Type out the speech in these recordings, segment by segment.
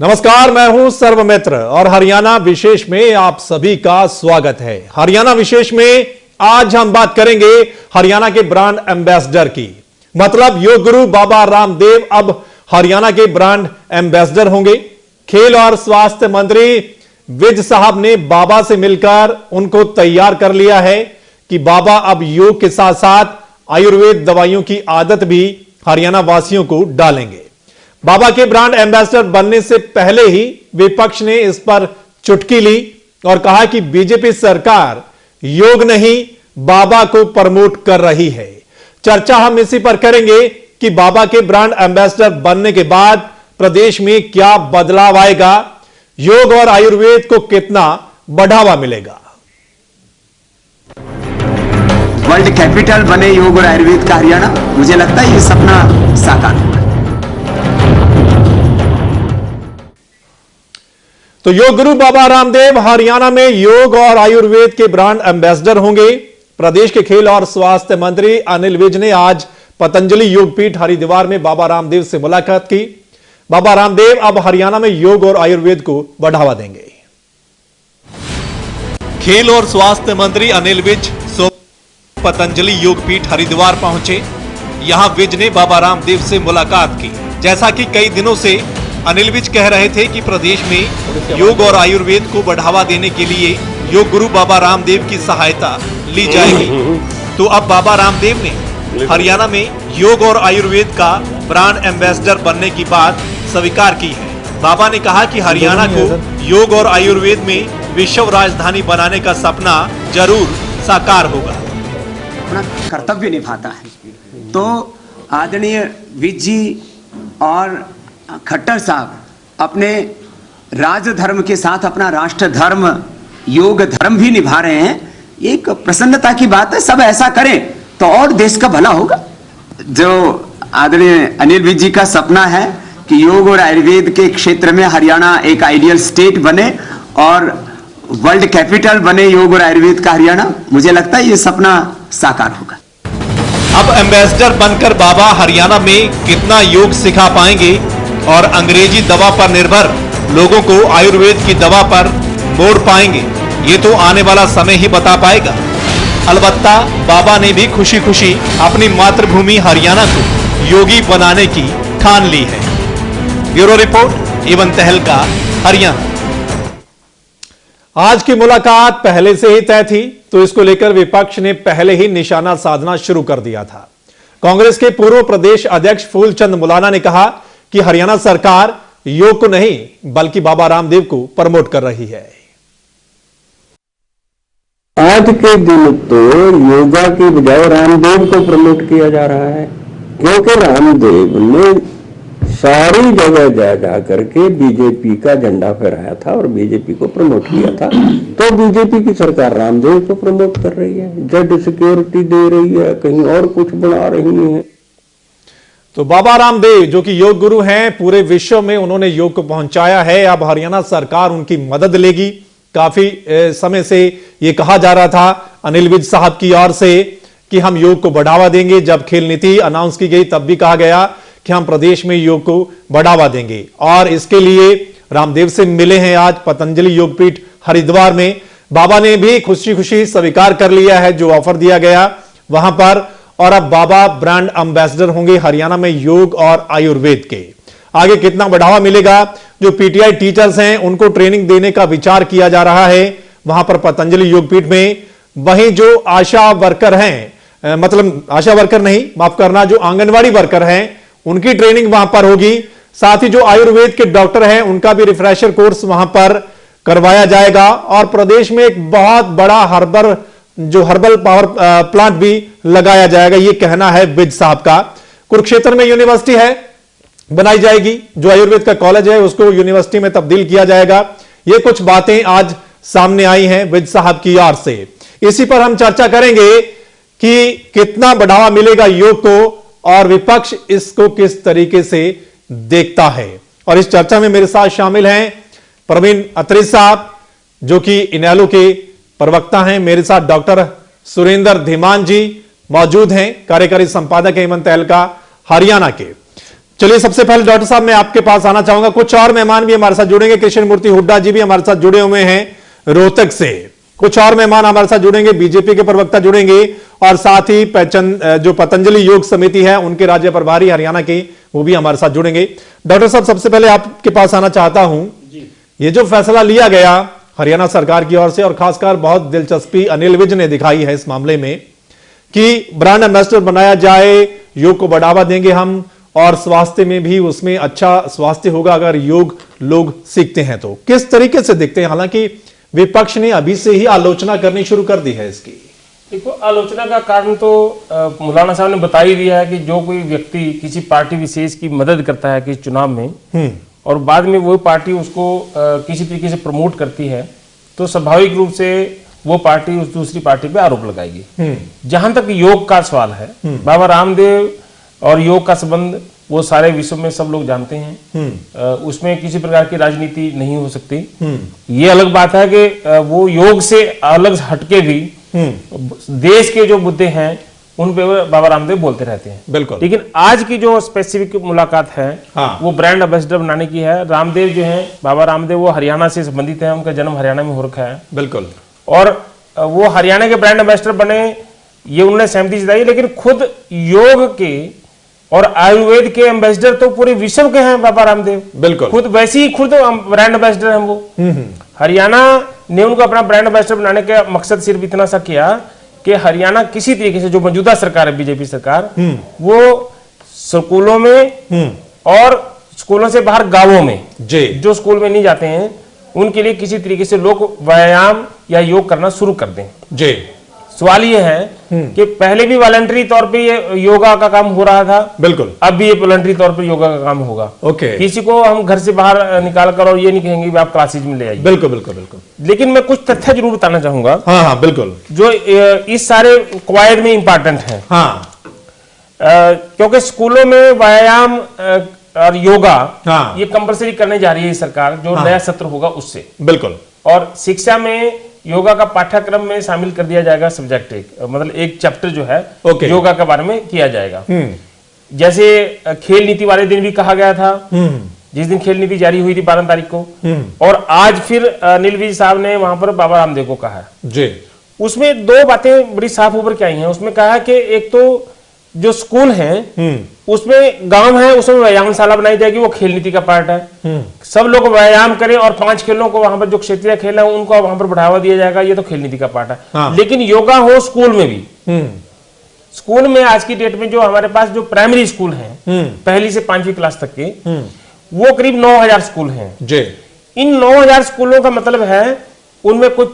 नमस्कार, मैं हूं सर्वमित्र और हरियाणा विशेष में आप सभी का स्वागत है। हरियाणा विशेष में आज हम बात करेंगे हरियाणा के ब्रांड एम्बेसडर की। मतलब योग गुरु बाबा रामदेव अब हरियाणा के ब्रांड एम्बेसडर होंगे। खेल और स्वास्थ्य मंत्री विज साहब ने बाबा से मिलकर उनको तैयार कर लिया है कि बाबा अब योग के साथ साथ आयुर्वेद दवाइयों की आदत भी हरियाणा वासियों को डालेंगे। बाबा के ब्रांड एम्बेसडर बनने से पहले ही विपक्ष ने इस पर चुटकी ली और कहा कि बीजेपी सरकार योग नहीं बाबा को प्रमोट कर रही है। चर्चा हम इसी पर करेंगे कि बाबा के ब्रांड एम्बेसडर बनने के बाद प्रदेश में क्या बदलाव आएगा, योग और आयुर्वेद को कितना बढ़ावा मिलेगा। वर्ल्ड कैपिटल बने योग और आयुर्वेद का हरियाणा, मुझे लगता है ये सपना साकार होगा। तो योग गुरु बाबा रामदेव हरियाणा में योग और आयुर्वेद के ब्रांड एम्बेसडर होंगे। प्रदेश के खेल और स्वास्थ्य मंत्री अनिल विज ने आज पतंजलि योगपीठ हरिद्वार में बाबा रामदेव से मुलाकात की। बाबा रामदेव अब हरियाणा में योग और आयुर्वेद को बढ़ावा देंगे। खेल और स्वास्थ्य मंत्री अनिल विज पतंजलि योगपीठ हरिद्वार पहुंचे। यहां विज ने बाबा रामदेव से मुलाकात की। जैसा कि कई दिनों से अनिल विज कह रहे थे कि प्रदेश में योग और आयुर्वेद को बढ़ावा देने के लिए योग गुरु बाबा रामदेव की सहायता ली जाएगी, तो अब बाबा रामदेव ने हरियाणा में योग और आयुर्वेद का ब्रांड एम्बेसडर बनने की बात स्वीकार की है। बाबा ने कहा कि हरियाणा को योग और आयुर्वेद में विश्व राजधानी बनाने का सपना जरूर साकार होगा। अपना कर्तव्य निभाता है। तो आदरणीय विज जी और खट्टर साहब अपने राज धर्म के साथ अपना राष्ट्र धर्म योग धर्म भी निभा रहे हैं। एक प्रसन्नता की बात है। सब ऐसा करें तो और देश का भला होगा। जो आदरणीय अनिल विज जी का सपना है कि योग और आयुर्वेद के क्षेत्र में हरियाणा एक आइडियल स्टेट बने और वर्ल्ड कैपिटल बने योग और आयुर्वेद का हरियाणा, मुझे लगता है ये सपना साकार होगा। अब एम्बेसडर बनकर बाबा हरियाणा में कितना योग सिखा पाएंगे और अंग्रेजी दवा पर निर्भर लोगों को आयुर्वेद की दवा पर मोड़ पाएंगे, ये तो आने वाला समय ही बता पाएगा। अलबत्ता बाबा ने भी खुशी खुशी अपनी मातृभूमि हरियाणा को योगी बनाने की ठान ली है। ब्यूरो रिपोर्ट, एवं तहलका, हरियाणा। आज की मुलाकात पहले से ही तय थी, तो इसको लेकर विपक्ष ने पहले ही निशाना साधना शुरू कर दिया था। कांग्रेस के पूर्व प्रदेश अध्यक्ष फूलचंद मुलाना ने कहा कि हरियाणा सरकार योग को नहीं बल्कि बाबा रामदेव को प्रमोट कर रही है। आज के दिन तो योगा की बजाय रामदेव को प्रमोट किया जा रहा है, क्योंकि रामदेव ने सारी जगह जा जा करके बीजेपी का झंडा फहराया था और बीजेपी को प्रमोट किया था। तो बीजेपी की सरकार रामदेव को प्रमोट कर रही है, जड सिक्योरिटी दे रही है, कहीं और कुछ बना रही है। तो बाबा रामदेव जो कि योग गुरु हैं, पूरे विश्व में उन्होंने योग को पहुंचाया है। अब हरियाणा सरकार उनकी मदद लेगी। काफी समय से ये कहा जा रहा था अनिल विज साहब की ओर से कि हम योग को बढ़ावा देंगे। जब खेल नीति अनाउंस की गई तब भी कहा गया कि हम प्रदेश में योग को बढ़ावा देंगे और इसके लिए रामदेव से मिले हैं आज पतंजलि योगपीठ हरिद्वार में। बाबा ने भी खुशी खुशी स्वीकार कर लिया है जो ऑफर दिया गया वहां पर, और अब बाबा ब्रांड एम्बेसडर होंगे हरियाणा में योग और आयुर्वेद के। आगे कितना बढ़ावा मिलेगा, जो पीटीआई टीचर्स हैं उनको ट्रेनिंग देने का विचार किया जा रहा है वहां पर पतंजलि योगपीठ में। वहीं जो आशा वर्कर हैं, मतलब आशा वर्कर नहीं, माफ करना, जो आंगनवाड़ी वर्कर हैं उनकी ट्रेनिंग वहां पर होगी। साथ ही जो आयुर्वेद के डॉक्टर हैं उनका भी रिफ्रेशर कोर्स वहां पर करवाया जाएगा। और प्रदेश में एक बहुत बड़ा हर्बल पावर प्लांट भी लगाया जाएगा, ये कहना है विज साहब का। कुरुक्षेत्र में यूनिवर्सिटी है, बनाई जाएगी। जो आयुर्वेद का कॉलेज है उसको यूनिवर्सिटी में तब्दील किया जाएगा। ये कुछ बातें आज सामने आई हैं विज साहब की ओर से। इसी पर हम चर्चा करेंगे कि कितना बढ़ावा मिलेगा योग को और विपक्ष इसको किस तरीके से देखता है। और इस चर्चा में मेरे साथ शामिल हैं प्रवीण अत्री साहब जो कि इनेलो के प्रवक्ता हैं। मेरे साथ डॉक्टर सुरेंद्र धीमान जी मौजूद हैं, कार्यकारी संपादक एवं तहलका हरियाणा के। चलिए, सबसे पहले डॉक्टर साहब मैं आपके पास आना चाहूंगा। कुछ और मेहमान भी हमारे साथ जुड़ेंगे। कृष्ण मूर्ति हुड्डा जी भी हमारे साथ जुड़े हुए हैं रोहतक से। कुछ और मेहमान हमारे साथ जुड़ेंगे, बीजेपी के प्रवक्ता जुड़ेंगे, और साथ ही जो पतंजलि योग समिति है उनके राज्य प्रभारी हरियाणा के, वो भी हमारे साथ जुड़ेंगे। डॉक्टर साहब, सबसे पहले आपके पास आना चाहता हूं, ये जो फैसला लिया गया हरियाणा सरकार की ओर से, और खासकर बहुत दिलचस्पी अनिल विज ने दिखाई है इस मामले में कि ब्रांड एम्बेसडर बनाया जाए, योग को बढ़ावा देंगे हम, और स्वास्थ्य में भी उसमें अच्छा स्वास्थ्य होगा अगर योग लोग सीखते हैं तो। किस तरीके से देखते हैं? हालांकि विपक्ष ने अभी से ही आलोचना करनी शुरू कर दी है इसकी। देखो, आलोचना का कारण तो मौलाना साहब ने बता ही दिया है कि जो कोई व्यक्ति किसी पार्टी विशेष की मदद करता है किसी चुनाव में, और बाद में वो पार्टी उसको किसी तरीके से प्रमोट करती है, तो स्वाभाविक रूप से वो पार्टी उस दूसरी पार्टी पे आरोप लगाएगी। जहां तक योग का सवाल है, बाबा रामदेव और योग का संबंध वो सारे विश्व में सब लोग जानते हैं। उसमें किसी प्रकार की राजनीति नहीं हो सकती। ये अलग बात है कि वो योग से अलग हटके भी देश के जो मुद्दे हैं उन पे बाबा रामदेव बोलते रहते हैं। बिल्कुल। लेकिन आज की जो स्पेसिफिक मुलाकात है, वो ब्रांड एम्बेसडर बनाने की है। रामदेव जो है, बाबा रामदेव, वो हरियाणा से संबंधित है, उनका जन्म हरियाणा में हो रखा है। बिल्कुल। और वो हरियाणा के ब्रांड एम्बेसडर बने, ये उन्होंने सहमति जताई। लेकिन खुद योग के और आयुर्वेद के एम्बेसडर तो पूरे विश्व के हैं बाबा रामदेव। बिल्कुल। खुद वैसे ही खुद ब्रांड एम्बेसडर हैं वो। हरियाणा ने उनको अपना ब्रांड एम्बेसडर बनाने का मकसद सिर्फ इतना सा किया कि हरियाणा किसी तरीके से, जो मौजूदा सरकार है बीजेपी सरकार, वो स्कूलों में और स्कूलों से बाहर गांवों में जो स्कूल में नहीं जाते हैं उनके लिए किसी तरीके से लोग व्यायाम या योग करना शुरू कर दें। जी। सवाल ये है कि पहले भी वॉलंटरी तौर पे ये योगा का काम हो रहा था। बिल्कुल। अब भी ये वॉलंटरी तौर पे योगा का काम होगा। ओके। किसी को हम घर से बाहर निकाल कर और ये नहीं कहेंगे आप क्लासेज में ले आइए। बिल्कुल बिल्कुल बिल्कुल। लेकिन मैं कुछ तथ्य जरूर बताना चाहूंगा। हाँ, बिल्कुल। जो इस सारे कवायद में इंपॉर्टेंट है। हाँ। क्योंकि स्कूलों में व्यायाम और योगा ये कंपलसरी करने जा रही है सरकार, जो नया सत्र होगा उससे। बिल्कुल। और शिक्षा में योगा का पाठ्यक्रम में शामिल कर दिया जाएगा, सब्जेक्ट मतलब एक चैप्टर जो है योगा के बारे में किया जाएगा। जैसे खेल नीति वाले दिन भी कहा गया था, जिस दिन खेल नीति जारी हुई थी 12 तारीख को, और आज फिर अनिल विज साहब ने वहां पर बाबा रामदेव को कहा जी। उसमें दो बातें बड़ी साफ उभर के आई हैं। उसमें कहा कि एक तो जो स्कूल हैं उसमें गांव है, उसमें व्यायामशाला बनाई जाएगी, वो खेल नीति का पार्ट है। सब लोग व्यायाम करें और 5 खेलों को वहां पर जो क्षेत्रीय खेल है उनको वहां पर बढ़ावा दिया जाएगा, ये तो खेल नीति का पार्ट है। हाँ। लेकिन योगा हो स्कूल में भी। स्कूल में आज की डेट में जो हमारे पास जो प्राइमरी स्कूल हैं, पहली से 5वीं क्लास तक के, वो करीब 9000 स्कूल हैं। इन 9000 स्कूलों का मतलब है उनमें कोई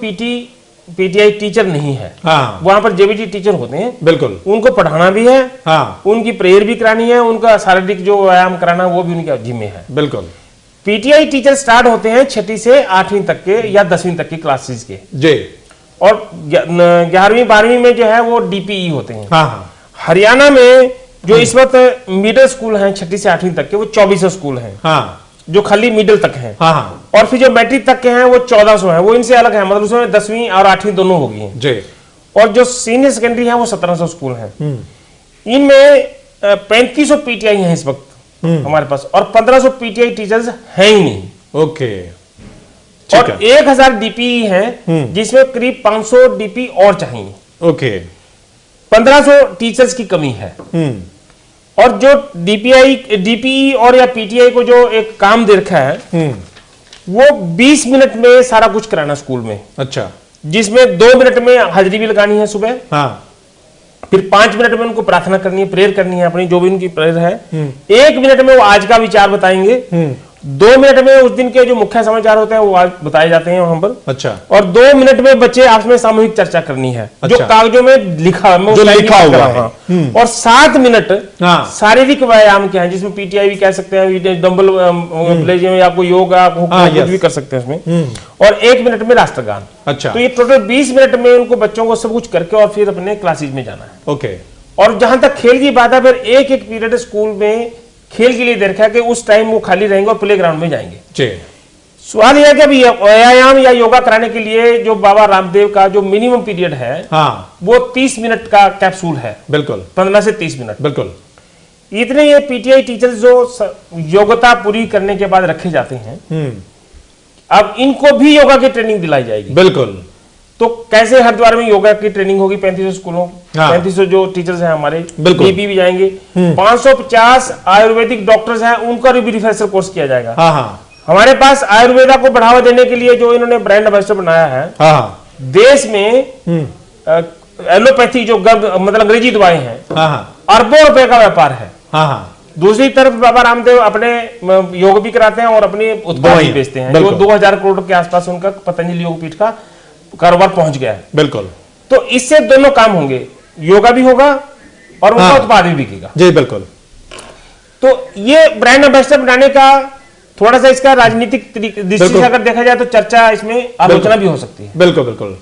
पीटीआई टीचर नहीं है। हाँ। वहां पर जेबीटी टीचर होते हैं। बिल्कुल। उनको पढ़ाना भी है। हाँ। उनकी प्रेयर भी करानी है, उनका शारीरिक जो व्यायाम कराना वो भी उनके जिम्मे है। बिल्कुल। पीटीआई टीचर स्टार्ट होते हैं 6वीं से 8वीं तक के या 10वीं तक की क्लासेस के जी। और 11वीं 12वीं में जो है वो डीपीई होते हैं। हाँ। हरियाणा में जो इस वक्त मिडिल स्कूल हैं 6वीं से 8वीं तक के, वो 2400 स्कूल हैं। हाँ। जो खाली मिडिल तक हैं। हाँ। और फिर जो मैट्रिक तक के हैं वो 1400 हैं, वो इनसे अलग है, मतलब उसमें 10वीं और 8वीं दोनों होगी हैं जी। और जो सीनियर सेकेंडरी है वो 1700 स्कूल हैं। इनमें 3500 पीटीआई हैं इस वक्त हमारे पास, और 1500 पीटीआई टीचर्स हैं ही नहीं। ओके। और 1000 डीपीई हैं, जिसमें करीब 500 डीपी और चाहिए। ओके। 1500 टीचर्स की कमी है। और जो डीपीई और या पीटीआई को जो एक काम दे रखा है वो 20 मिनट में सारा कुछ कराना स्कूल में। अच्छा। जिसमें 2 मिनट में हाजिरी भी लगानी है सुबह। हाँ। फिर 5 मिनट में उनको प्रार्थना करनी है, प्रेयर करनी है अपनी, जो भी उनकी प्रेयर है। 1 मिनट में वो आज का विचार बताएंगे। 2 मिनट में उस दिन के जो मुख्य समाचार होते हैं वो आज बताए जाते हैं वहां पर। अच्छा। और 2 मिनट में बच्चे आपस में सामूहिक चर्चा करनी है। अच्छा। जो कागजों में लिखा हुआ है। और 7 मिनट शारीरिक व्यायाम के हैं, जिसमें पीटीआई भी कह सकते हैं, डंबल या कोई योगा कुछ भी कर सकते हैं उसमें। और 1 मिनट में राष्ट्रगान। अच्छा। तो ये टोटल 20 मिनट में उनको बच्चों को सब कुछ करके और फिर अपने क्लासेज में जाना है। ओके। और जहां तक खेल की बात है, फिर एक पीरियड स्कूल में खेल के लिए दे रखा है कि उस टाइम वो खाली रहेंगे और प्ले ग्राउंड में जाएंगे। सवाल यह है कि अभी व्यायाम या योगा कराने के लिए जो बाबा रामदेव का जो मिनिमम पीरियड है, हाँ, वो 30 मिनट का कैप्सूल है। बिल्कुल। 15 से 30 मिनट। बिल्कुल। इतने ये पीटीआई टीचर्स जो योग्यता पूरी करने के बाद रखे जाते हैं, अब इनको भी योगा की ट्रेनिंग दिलाई जाएगी। बिल्कुल। तो कैसे हरिद्वार में योगा की ट्रेनिंग होगी? 3500 स्कूलों, 3500 जो टीचर्स हैं हमारे, बीपी भी जाएंगे। 550 आयुर्वेदिक डॉक्टर्स हैं, उनका भी रिफ्रेशर कोर्स किया जाएगा। हमारे पास आयुर्वेदा को बढ़ावा देने के लिए जो इन्होंने ब्रांड एम्बेसडर बनाया है, देश में एलोपैथी जो मतलब अंग्रेजी दवाएं हैं, अरबों रुपए का व्यापार है। दूसरी तरफ बाबा रामदेव अपने योग भी कराते हैं और अपने उत्पाद भी बेचते हैं, जो 2000 करोड़ के आसपास उनका पतंजलि योगपीठ का कारोबार पहुंच गया है। बिल्कुल। तो इससे दोनों काम होंगे, योगा भी होगा और उनका उत्पाद भी बिकेगा। जी बिल्कुल। तो ये ब्रांड एम्बेसडर बनाने का थोड़ा सा इसका राजनीतिक दृष्टि से अगर देखा जाए तो चर्चा, इसमें आलोचना भी हो सकती है। बिल्कुल बिल्कुल।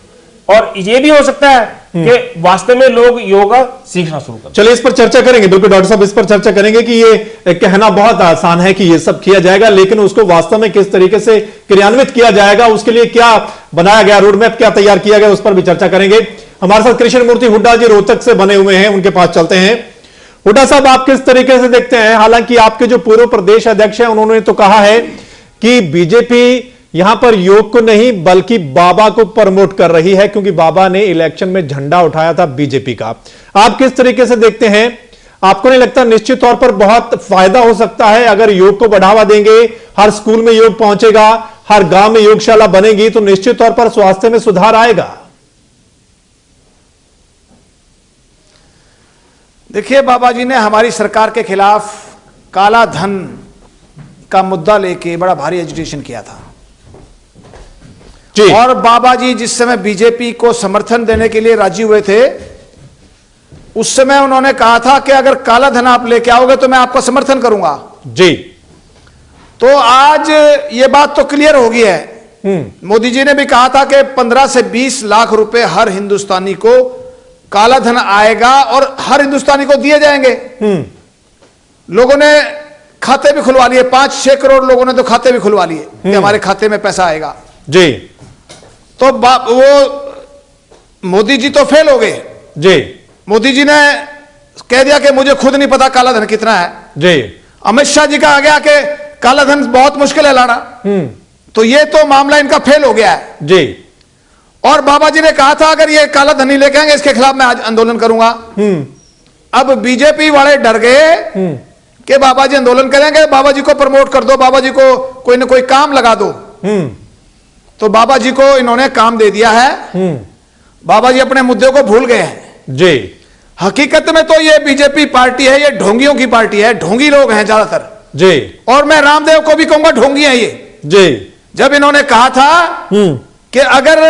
और ये भी हो सकता है कि वास्तव में लोग योगा सीखना शुरू करें। चलिए इस पर चर्चा करेंगे। बिल्कुल डॉक्टर साहब, इस पर चर्चा करेंगे कि ये कहना बहुत आसान है कि ये सब किया जाएगा, लेकिन उसको वास्तव में किस तरीके से क्रियान्वित किया जाएगा, उसके लिए क्या बनाया गया, रोडमैप क्या तैयार किया गया, उस पर भी चर्चा करेंगे। हमारे साथ कृष्ण मूर्ति हुड्डा जी रोहतक से बने हुए हैं, उनके पास चलते हैं। हुड्डा साहब, आप किस तरीके से देखते हैं? हालांकि आपके जो पूर्व प्रदेश अध्यक्ष हैं उन्होंने तो कहा है कि बीजेपी यहां पर योग को नहीं बल्कि बाबा को प्रमोट कर रही है, क्योंकि बाबा ने इलेक्शन में झंडा उठाया था बीजेपी का। आप किस तरीके से देखते हैं? आपको नहीं लगता निश्चित तौर पर बहुत फायदा हो सकता है अगर योग को बढ़ावा देंगे, हर स्कूल में योग पहुंचेगा, हर गांव में योगशाला बनेगी, तो निश्चित तौर पर स्वास्थ्य में सुधार आएगा? देखिए, बाबा जी ने हमारी सरकार के खिलाफ काला धन का मुद्दा लेके बड़ा भारी एजुटेशन किया था जी। और बाबा जी जिस समय बीजेपी को समर्थन देने के लिए राजी हुए थे, उस समय उन्होंने कहा था कि अगर काला धन आप लेके आओगे तो मैं आपका समर्थन करूंगा जी। तो आज ये बात तो क्लियर हो गई है। मोदी जी ने भी कहा था कि 15 से 20 लाख रुपए हर हिंदुस्तानी को काला धन आएगा और हर हिंदुस्तानी को दिए जाएंगे। लोगों ने खाते भी खुलवा लिए, 5-6 करोड़ लोगों ने तो खाते भी खुलवा लिए कि हमारे खाते में पैसा आएगा जी। तो वो मोदी जी तो फेल हो गए जी। मोदी जी ने कह दिया कि मुझे खुद नहीं पता काला धन कितना है जी। अमित शाह जी का आ गया कि काला धन बहुत मुश्किल है लाना। तो ये तो मामला इनका फेल हो गया है जी। और बाबा जी ने कहा था अगर ये काला धन नहीं लेके आएंगे इसके खिलाफ मैं आज आंदोलन करूंगा। अब बीजेपी वाले डर गए कि बाबा जी आंदोलन करेंगे, बाबा जी को प्रमोट कर दो, बाबा जी को कोई ना कोई काम लगा दो। तो बाबा जी को इन्होंने काम दे दिया है। बाबा जी अपने मुद्दे को भूल गए हैं जी। हकीकत में तो ये बीजेपी पार्टी है, ये ढोंगियों की पार्टी है, ढोंगी लोग हैं ज्यादातर जी। और मैं रामदेव को भी कहूंगा ढोंगी है ये जी। जब इन्होंने कहा था कि अगर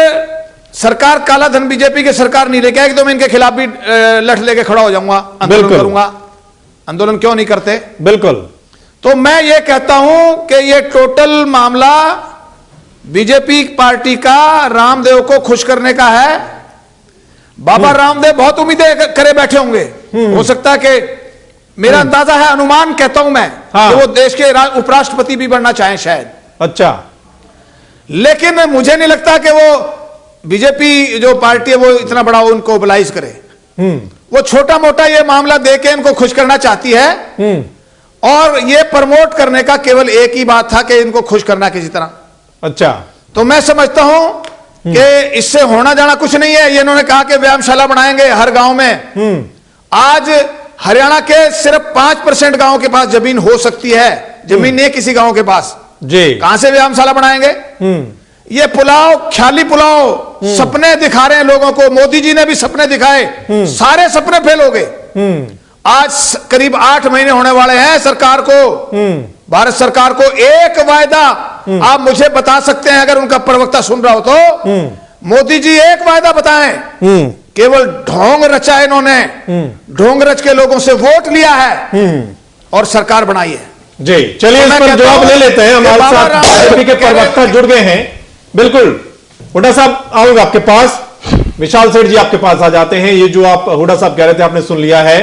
सरकार काला धन बीजेपी की सरकार नहीं लेके आएगी तो मैं इनके खिलाफ भी लठ लेके खड़ा हो जाऊंगा, आंदोलन करूंगा। आंदोलन क्यों नहीं करते? बिल्कुल। तो मैं ये कहता हूं कि ये टोटल मामला बीजेपी पार्टी का रामदेव को खुश करने का है। बाबा रामदेव बहुत उम्मीदें करे बैठे होंगे। हो सकता है कि मेरा अंदाजा है, अनुमान कहता हूं मैं कि वो देश के उपराष्ट्रपति भी बनना चाहें शायद। अच्छा। लेकिन मुझे नहीं लगता कि वो बीजेपी जो पार्टी है वो इतना बड़ा उनको मोबिलाइज करे। वो छोटा मोटा ये मामला देके इनको खुश करना चाहती है और ये प्रमोट करने का केवल एक ही बात था कि इनको खुश करना किसी तरह। अच्छा। तो मैं समझता हूं कि इससे होना जाना कुछ नहीं है। ये इन्होंने कहा कि व्यायामशाला बनाएंगे हर गांव में। आज हरियाणा के सिर्फ 5% गांव के पास जमीन हो सकती है, जमीन नहीं किसी गांव के पास जी। कहां से व्यायामशाला बनाएंगे? ये पुलाव, ख्याली पुलाव सपने दिखा रहे हैं लोगों को। मोदी जी ने भी सपने दिखाए, सारे सपने फेल हो गए। आज करीब 8 महीने होने वाले हैं सरकार को, भारत सरकार को। एक वायदा आप मुझे बता सकते हैं, अगर उनका प्रवक्ता सुन रहा हो तो मोदी जी एक वायदा बताएं। केवल ढोंग रचा है इन्होंने, ढोंग रच के लोगों से वोट लिया है और सरकार बनाई है जी। चलिए इस पर जवाब ले लेते हैं। हमारे साथ बीजेपी के प्रवक्ता जुड़ गए हैं। बिल्कुल हुड्डा साहब, आऊंगा आपके पास। विशाल सेठ जी आपके पास आ जाते हैं। ये जो आप हुड्डा साहब कह रहे थे, आपने सुन लिया है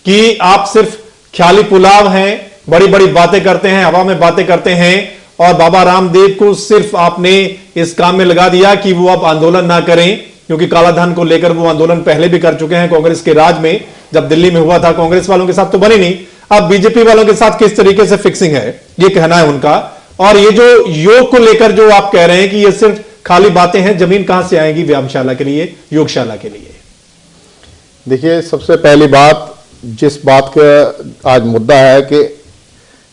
कि आप सिर्फ ख्याली पुलाव हैं, बड़ी बड़ी बातें करते हैं, हवा में बातें करते हैं, और बाबा रामदेव को सिर्फ आपने इस काम में लगा दिया कि वो अब आंदोलन ना करें, क्योंकि काला धन को लेकर वो आंदोलन पहले भी कर चुके हैं कांग्रेस के राज में। जब दिल्ली में हुआ था कांग्रेस वालों के साथ तो बने नहीं, अब बीजेपी वालों के साथ किस तरीके से फिक्सिंग है, ये कहना है उनका। और ये जो योग को लेकर जो आप कह रहे हैं कि ये सिर्फ खाली बातें हैं, जमीन कहां से आएगी व्यायामशाला के लिए, योगशाला के लिए? देखिए, सबसे पहली बात, जिस बात का आज मुद्दा है कि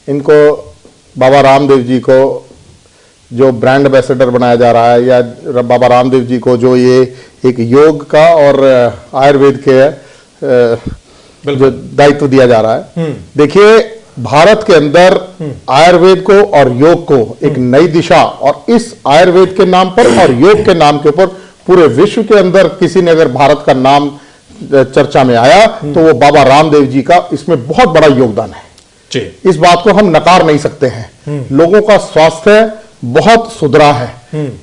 इनको बाबा रामदेव जी को जो ब्रांड एम्बेसडर बनाया जा रहा है, या बाबा रामदेव जी को जो ये एक योग का और आयुर्वेद के जो दायित्व दिया जा रहा है, देखिए भारत के अंदर आयुर्वेद को और योग को एक नई दिशा, और इस आयुर्वेद के नाम पर और योग के नाम के ऊपर पूरे विश्व के अंदर किसी ने अगर भारत का नाम चर्चा में आया तो वो बाबा रामदेव जी का इसमें बहुत बड़ा योगदान है। इस बात को हम नकार नहीं सकते हैं। लोगों का स्वास्थ्य बहुत सुधरा है।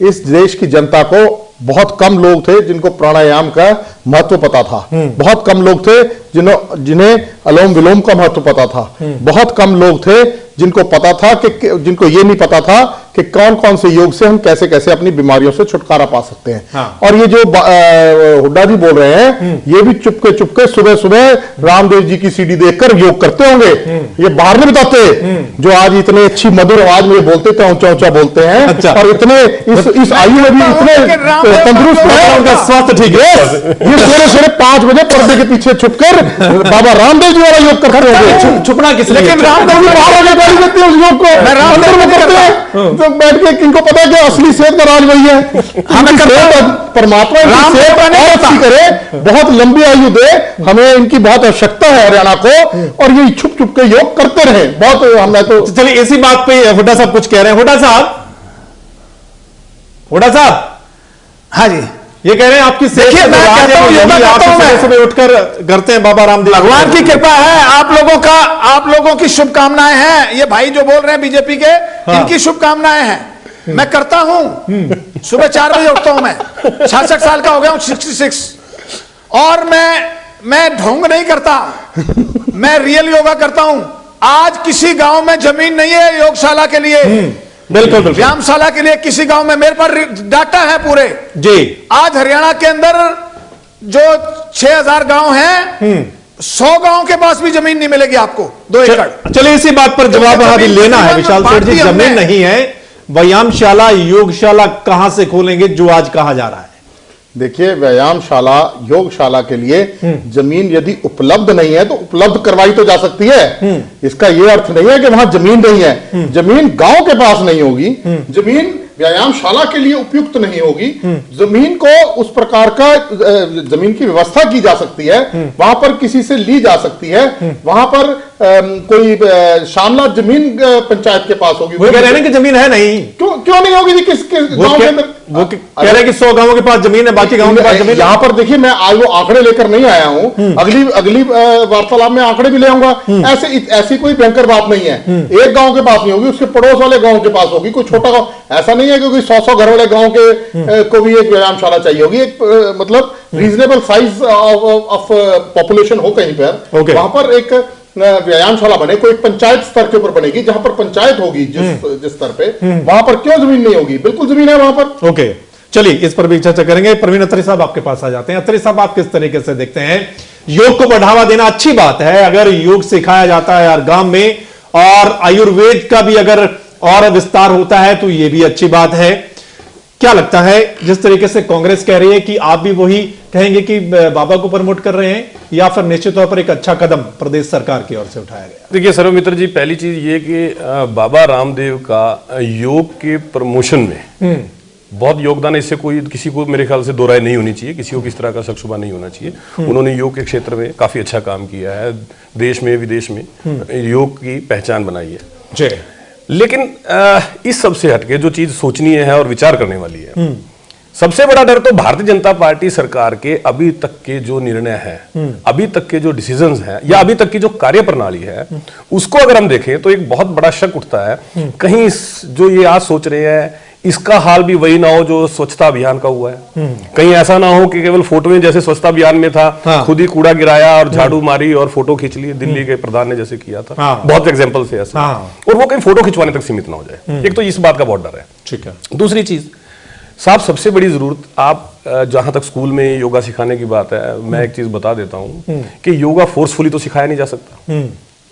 इस देश की जनता को बहुत कम लोग थे जिनको प्राणायाम का महत्व पता था, बहुत कम लोग थे जिन्हें अनुलोम विलोम का महत्व पता था, बहुत कम लोग थे जिनको पता था कि जिनको ये नहीं पता था कि कौन कौन से योग से हम कैसे कैसे अपनी बीमारियों से छुटकारा पा सकते हैं। हाँ। और ये जो हुड्डा जी बोल रहे हैं, ये भी चुपके चुपके सुबह सुबह रामदेव जी की सीडी देखकर योग करते होंगे। ये बाहर नहीं बताते, जो आज इतने अच्छी मधुर आवाज में बोलते थे, ऊंचा ऊंचा बोलते हैं। अच्छा। और इतने इस आयु में भी इतने तंदुरुस्त है, उनका स्वास्थ्य ठीक है। ये सवेरे सवेरे 5 बजे पर्दे के पीछे छुपकर बाबा रामदेव जी वाला योग करते होंगे। छुपना किस लिए? लेकिन रामदेव जी बाहर आगे गाली देते हैं उस योग को, अंदर में करते हैं तो बैठ के। किनको पता है कि असली सेहत का राज वही है। हमें परमात्मा अच्छी करे, बहुत लंबी आयु दे, हमें इनकी बहुत आवश्यकता है हरियाणा को, और ये छुप छुप के योग करते रहे। बहुत हमने तो चलिए इसी बात पे हुड्डा साहब कुछ कह रहे हैं। हुड्डा साहब, हाँ जी, ये कह रहे हैं आपकी सेहत सुबह उठकर करते हैं बाबा रामदेव। भगवान की कृपा है, आप लोगों की शुभकामनाएं हैं। ये भाई जो बोल रहे हैं बीजेपी के, इनकी शुभकामनाएं हैं। मैं करता हूं, सुबह 4 बजे उठता हूं। मैं 66 साल का हो गया हूं, 66, और मैं ढोंग नहीं करता, मैं रियल योगा करता हूं। आज किसी गांव में जमीन नहीं है योगशाला के लिए, बिल्कुल व्यायामशाला के लिए किसी गांव में। मेरे पास डाटा है पूरे जी। आज हरियाणा के अंदर जो 6000 गांव हैं, 100 गांव के पास भी जमीन नहीं मिलेगी आपको 2 एकड़। चलिए इसी बात पर जवाब अभी लेना है विशाल सेठ जी। जमीन नहीं है, व्यायामशाला योगशाला कहां से खोलेंगे जो आज कहा जा रहा है? देखिए, व्यायामशाला योगशाला के लिए जमीन यदि उपलब्ध नहीं है तो उपलब्ध करवाई तो जा सकती है। इसका यह अर्थ नहीं है कि वहां जमीन नहीं है। जमीन गांव के पास नहीं होगी, जमीन व्यायामशाला के लिए उपयुक्त नहीं होगी। जमीन को उस प्रकार का जमीन की व्यवस्था की जा सकती है, वहां पर किसी से ली जा सकती है। वहां पर कोई शामला जमीन पंचायत के पास होगी। वो कह रहे हैं कि जमीन है नहीं। क्यों नहीं होगी? किस गांव के अंदर? वो कह रहे हैं कि 100 गांवों के पास जमीन है, बाकी गांवों के पास जमीन। यहाँ पर देखिए, मैं आज वो आंकड़े लेकर नहीं आया हूँ, अगली वार्तालाप में आंकड़े भी ले आऊंगा। ऐसी कोई भयंकर बात नहीं है। एक गांव के पास नहीं होगी, उसके पड़ोस वाले गांव के पास होगी। कोई छोटा गांव ऐसा नहीं है क्योंकि 100 घर वाले गांव के को भी एक व्यायामशाला चाहिए होगी। एक मतलब रीजनेबल साइज ऑफ पॉपुलेशन हो कहीं पर, वहां पर एक व्यायामशाला बने। कोई पंचायत स्तर के ऊपर बनेगी, जहां पर पंचायत होगी जिस स्तर पे, वहां पर क्यों जमीन नहीं होगी? बिल्कुल जमीन है वहां पर। ओके, चलिए इस पर भी चर्चा करेंगे। प्रवीण अत्री साहब आपके पास आ जाते हैं। अत्री साहब, आप किस तरीके से देखते हैं? योग को बढ़ावा देना अच्छी बात है, अगर योग सिखाया जाता है हर गांव में, और आयुर्वेद का भी अगर और विस्तार होता है तो यह भी अच्छी बात है। क्या लगता है, जिस तरीके से कांग्रेस कह रही है कि आप भी वही कहेंगे कि बाबा को प्रमोट कर रहे हैं, या फिर निश्चित तौर पर एक अच्छा कदम प्रदेश सरकार की ओर से उठाया गया? देखिए सर्वमित्र जी, पहली चीज ये कि बाबा रामदेव का योग के प्रमोशन में बहुत योगदान है। इससे कोई किसी को मेरे ख्याल से दो राय नहीं होनी चाहिए, किसी को किस तरह का शक शुबा नहीं होना चाहिए। उन्होंने योग के क्षेत्र में काफी अच्छा काम किया है, देश में विदेश में योग की पहचान बनाई है जी। लेकिन इस सबसे हटके जो चीज सोचनीय है और विचार करने वाली है, सबसे बड़ा डर तो भारतीय जनता पार्टी सरकार के अभी तक के जो निर्णय है, अभी तक के जो डिसीजंस हैं, या अभी तक की जो कार्यप्रणाली है, उसको अगर हम देखें तो एक बहुत बड़ा शक उठता है। कहीं जो ये आज सोच रहे हैं इसका हाल भी वही ना हो जो स्वच्छता अभियान का हुआ है। कहीं ऐसा ना हो कि केवल फोटो में जैसे स्वच्छता अभियान में था, खुद ही कूड़ा गिराया और झाड़ू मारी और फोटो खींच ली, दिल्ली के प्रधान ने जैसे किया था। बहुत एग्जांपल से ऐसा, और वो कहीं फोटो खिंचवाने तक सीमित ना हो जाए। एक तो इस बात का बहुत डर है। ठीक है। दूसरी चीज साहब, सबसे बड़ी जरूरत, आप जहां तक स्कूल में योगा सिखाने की बात है, मैं एक चीज बता देता हूं कि योगा फोर्सफुली तो सिखाया नहीं जा सकता।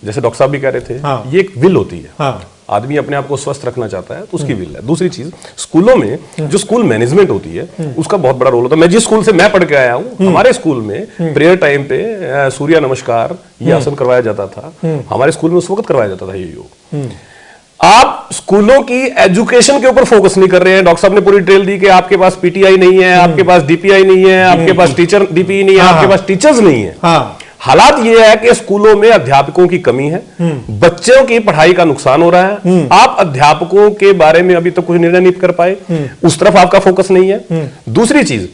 जैसे डॉक्टर साहब भी कह रहे थे, हाँ। ये एक विल होती है। हाँ। आदमी अपने आप को स्वस्थ रखना चाहता है तो उसकी विल है। दूसरी चीज, स्कूलों में जो स्कूल मैनेजमेंट होती है उसका बहुत बड़ा रोल होता है। मैं जिस स्कूल से मैं पढ़ के आया हूँ, हमारे स्कूल में प्रेयर टाइम पे सूर्य नमस्कार ये आसन करवाया जाता था। हमारे स्कूल में उस वक्त करवाया जाता था ये योग। आप स्कूलों की एजुकेशन के ऊपर फोकस नहीं कर रहे हैं। डॉक्टर साहब ने पूरी डिटेल दी कि आपके पास पीटीआई नहीं है, आपके पास डीपीआई नहीं है, आपके पास टीचर डीपीई नहीं है, आपके पास टीचर्स नहीं है। हाँ। हालात यह है कि स्कूलों में अध्यापकों की कमी है, बच्चों की पढ़ाई का नुकसान हो रहा है। आप अध्यापकों के बारे में अभी तक कुछ निर्णय नहीं कर पाए, उस तरफ आपका फोकस नहीं है। दूसरी चीज,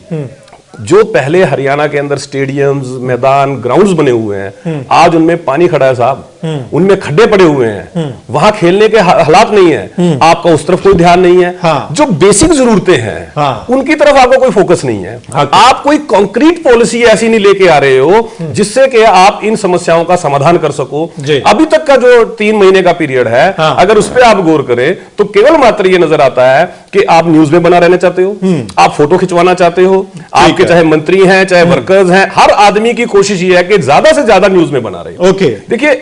जो पहले हरियाणा के अंदर स्टेडियम्स, मैदान, ग्राउंड्स बने हुए हैं, आज उनमें पानी खड़ा है साहब, उनमें खड्डे पड़े हुए हैं, वहां खेलने के हालात नहीं है। आपका उस तरफ कोई ध्यान नहीं है। हाँ। जो बेसिक जरूरतें हैं हाँ। उनकी तरफ आपका कोई फोकस नहीं है। हाँ। आप कोई कॉन्क्रीट पॉलिसी ऐसी नहीं लेके आ रहे हो जिससे कि आप इन समस्याओं का समाधान कर सको। अभी तक का जो 3 महीने का पीरियड है, हाँ। अगर उस पर आप गौर करें तो केवल मात्र ये नजर आता है कि आप न्यूज में बना रहना चाहते हो, आप फोटो खिंचवाना चाहते हो, आपके चाहे मंत्री हैं चाहे वर्कर्स हैं, हर आदमी की कोशिश ये है कि ज्यादा से ज्यादा न्यूज में बना रहे हो। ओके। देखिए,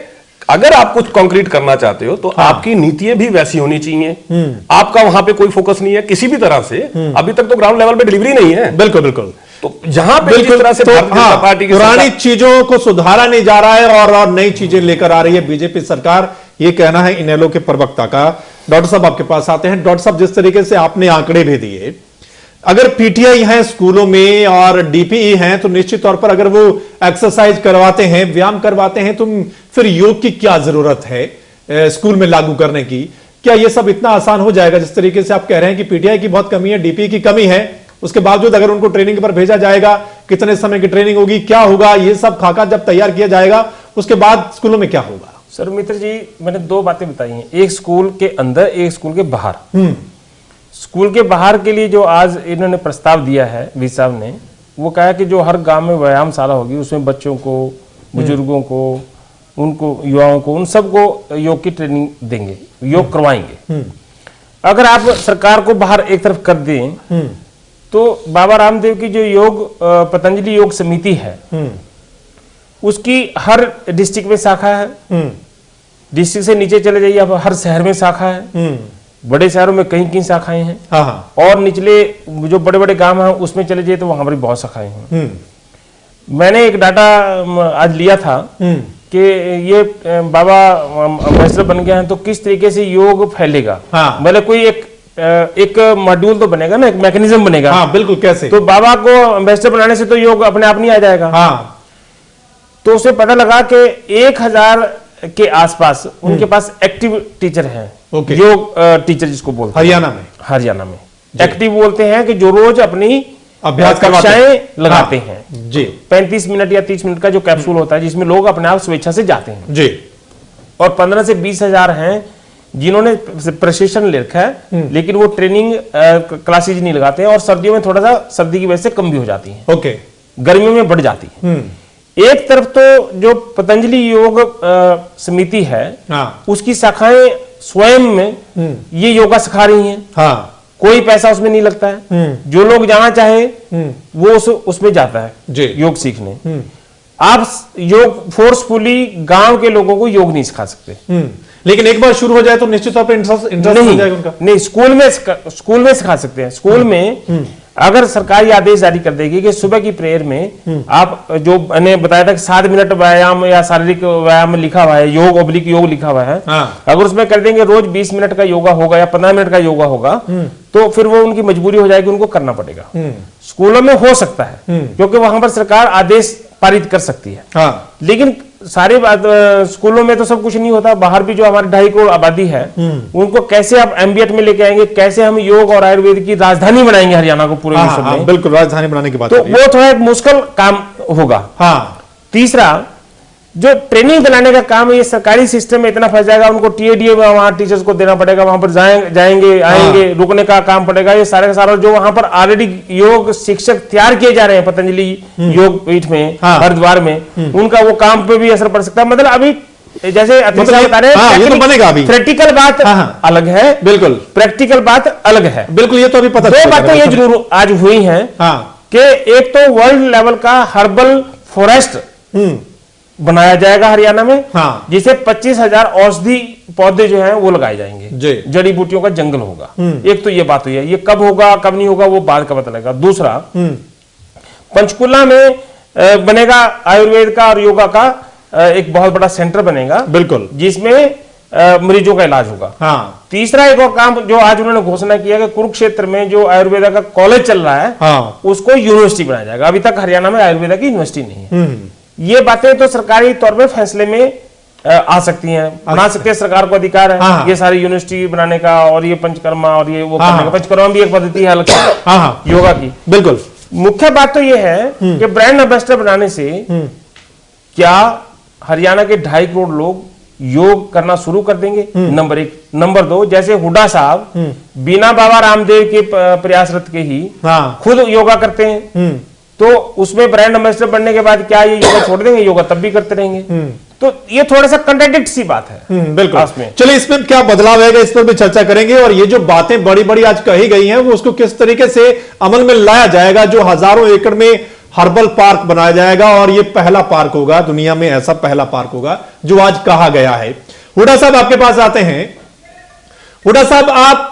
अगर आप कुछ कंक्रीट करना चाहते हो तो आपकी नीतियां भी वैसी होनी चाहिए। आपका वहां पे कोई फोकस नहीं है किसी भी तरह से। अभी तक तो ग्राउंड लेवल पे डिलीवरी नहीं है। बिल्कुल बिल्कुल। तो जहां पे जिस तरह से तो भारतीय जनता पार्टी की पुरानी चीजों को सुधारा नहीं जा रहा है और नई चीजें लेकर आ रही है बीजेपी सरकार, ये कहना है इनेलो के प्रवक्ता का। डॉक्टर साहब आपके पास आते हैं। डॉक्टर साहब, जिस तरीके से आपने आंकड़े भी दिए, अगर पीटीआई है स्कूलों में और डीपीई हैं तो निश्चित तौर पर अगर वो एक्सरसाइज करवाते हैं, व्यायाम करवाते हैं, तो फिर योग की क्या जरूरत है स्कूल में लागू करने की? क्या ये सब इतना आसान हो जाएगा जिस तरीके से आप कह रहे हैं कि पीटीआई की बहुत कमी है, डीपीई की कमी है, उसके बावजूद अगर उनको ट्रेनिंग पर भेजा जाएगा, कितने समय की ट्रेनिंग होगी, क्या होगा, ये सब खाका जब तैयार किया जाएगा उसके बाद स्कूलों में क्या होगा? सर मित्र जी, मैंने 2 बातें बताई हैं, एक स्कूल के अंदर, एक स्कूल के बाहर। स्कूल के बाहर के लिए जो आज इन्होंने प्रस्ताव दिया है वी साहब ने, वो कहा कि जो हर गांव में व्यायामशाला होगी उसमें बच्चों को, बुजुर्गों को, उनको, युवाओं को, उन सबको योग की ट्रेनिंग देंगे, योग करवाएंगे। अगर आप सरकार को बाहर एक तरफ कर दें तो बाबा रामदेव की जो योग पतंजलि योग समिति है उसकी हर डिस्ट्रिक्ट में शाखा है, डिस्ट्रिक्ट से नीचे चले जाइए आप, हर शहर में शाखा है, बड़े शहरों में कहीं कहीं शाखाएं हैं, और निचले जो बड़े बड़े गांव हैं उसमें चले जाइए तो वहां पर बहुत शाखाएं हैं। मैंने एक डाटा आज लिया था कि ये बाबा अम्बेसडर बन गए हैं तो किस तरीके से योग फैलेगा। मतलब कोई एक मॉड्यूल तो बनेगा ना, एक मैकेनिज्म बनेगा। हाँ, बिल्कुल। कैसे? तो बाबा को अम्बेसडर बनाने से तो योग अपने आप नहीं आ जाएगा। तो उसे पता लगा कि 1000 के आसपास उनके पास एक्टिव टीचर हैं, योग टीचर जिसको बोलते हैं हरियाणा में एक्टिव बोलते हैं, कि जो रोज अपनी अभ्यास कक्षाएं लगाते हैं जी। 35 मिनट या 30 मिनट का जो कैप्सूल होता है जिसमें लोग अपने आप स्वेच्छा से जाते हैं जी। और 15 से 20 हजार हैं जिन्होंने प्रशिक्षण ले रखा है, लेकिन वो ट्रेनिंग क्लासेज नहीं लगाते हैं, और सर्दियों में थोड़ा सा सर्दी की वजह से कम भी हो जाती है, ओके, गर्मियों में बढ़ जाती है। एक तरफ तो जो पतंजलि योग समिति है उसकी शाखाएं स्वयं में ये योगा सिखा रही हैं, कोई पैसा उसमें नहीं लगता है, जो लोग जाना चाहे वो उसमें जाता है योग सीखने। आप योग फोर्सफुली गांव के लोगों को योग नहीं सिखा सकते, लेकिन एक बार शुरू हो जाए तो निश्चित तौर पर इंटरेस्ट हो जाएगा उनका। नहीं, स्कूल में सिखा सकते हैं। स्कूल में अगर सरकारी आदेश जारी कर देगी कि सुबह की प्रेयर में आप, जो मैंने बताया था कि 7 मिनट व्यायाम या शारीरिक व्यायाम में लिखा हुआ है, योग ऑब्लिक योग लिखा हुआ है, अगर उसमें कर देंगे रोज 20 मिनट का योगा होगा या 15 मिनट का योगा होगा, तो फिर वो उनकी मजबूरी हो जाएगी, उनको करना पड़ेगा। स्कूलों में हो सकता है क्योंकि वहां पर सरकार आदेश पारित कर सकती है, लेकिन सारे स्कूलों में तो सब कुछ नहीं होता। बाहर भी जो हमारे 2.5 करोड़ आबादी है उनको कैसे आप एमबीएट में लेके आएंगे, कैसे हम योग और आयुर्वेद की राजधानी बनाएंगे हरियाणा को पूरे विश्व में। बिल्कुल, राजधानी बनाने की बात तो वो थोड़ा एक मुश्किल काम होगा। तीसरा, जो ट्रेनिंग दिलाने का काम है, ये सरकारी सिस्टम में इतना फंस जाएगा, उनको टीएडीए में वहां टीचर्स को देना पड़ेगा, वहां पर जाएंगे आएंगे, रुकने का काम पड़ेगा, ये सारे का सारा जो वहां पर ऑलरेडी योग शिक्षक तैयार किए जा रहे हैं पतंजलि योग पीठ में, हरिद्वार में, उनका वो काम पे भी असर पड़ सकता है। मतलब अभी जैसे बता रहे हैं, ये तो बनेगा अभी। प्रैक्टिकल बात अलग है, बिल्कुल प्रैक्टिकल बात अलग है, बिल्कुल। ये तो अभी पता, 2 बातें ये जरूर आज हुई हैं कि एक तो वर्ल्ड लेवल का हर्बल फॉरेस्ट बनाया जाएगा हरियाणा में, हाँ। जिसे 25,000 औषधि पौधे जो हैं वो लगाए जाएंगे, जड़ी बूटियों का जंगल होगा। एक तो ये बात हुई है, ये कब होगा कब नहीं होगा वो बाद का पता लगेगा। दूसरा, पंचकुला में बनेगा आयुर्वेद का और योगा का एक बहुत बड़ा सेंटर बनेगा, बिल्कुल, जिसमें मरीजों का इलाज होगा। हाँ। तीसरा एक और काम जो आज उन्होंने घोषणा किया कि कुरुक्षेत्र में जो आयुर्वेदा का कॉलेज चल रहा है, हाँ। उसको यूनिवर्सिटी बनाया जाएगा। अभी तक हरियाणा में आयुर्वेदा की यूनिवर्सिटी नहीं है। ये बातें तो सरकारी तौर पे फैसले में आ सकती हैं, बना सकते हैं, सरकार को अधिकार है। हाँ। ये सारी यूनिवर्सिटी बनाने का और ये पंचकर्मा और ये वो करने का। पंचकर्मा भी एक पद्धति है अलग से योगा की। बिल्कुल। मुख्य बात तो ये है कि ब्रांड एम्बेसडर बनाने से क्या हरियाणा के 2.5 करोड़ लोग योग करना शुरू कर देंगे? नंबर 1। नंबर 2, जैसे हुड्डा साहब बिना बाबा रामदेव के प्रयासरत के ही खुद योगा करते हैं, तो उसमें ब्रांड एम्बेसडर बनने के बाद क्या ये योगा छोड़ देंगे? योगा तब भी करते रहेंगे। तो ये थोड़ा सा कंट्राडिक्ट सी बात है। बिल्कुल। चलिए, इसमें क्या बदलाव आएगा इस पर भी चर्चा करेंगे, और ये जो बातें बड़ी बड़ी आज कही गई हैं वो उसको किस तरीके से अमल में लाया जाएगा। जो हजारों एकड़ में हर्बल पार्क बनाया जाएगा, और ये पहला पार्क होगा दुनिया में, ऐसा पहला पार्क होगा जो आज कहा गया है। हुड्डा साहब आपके पास आते हैं। हुड्डा साहब, आप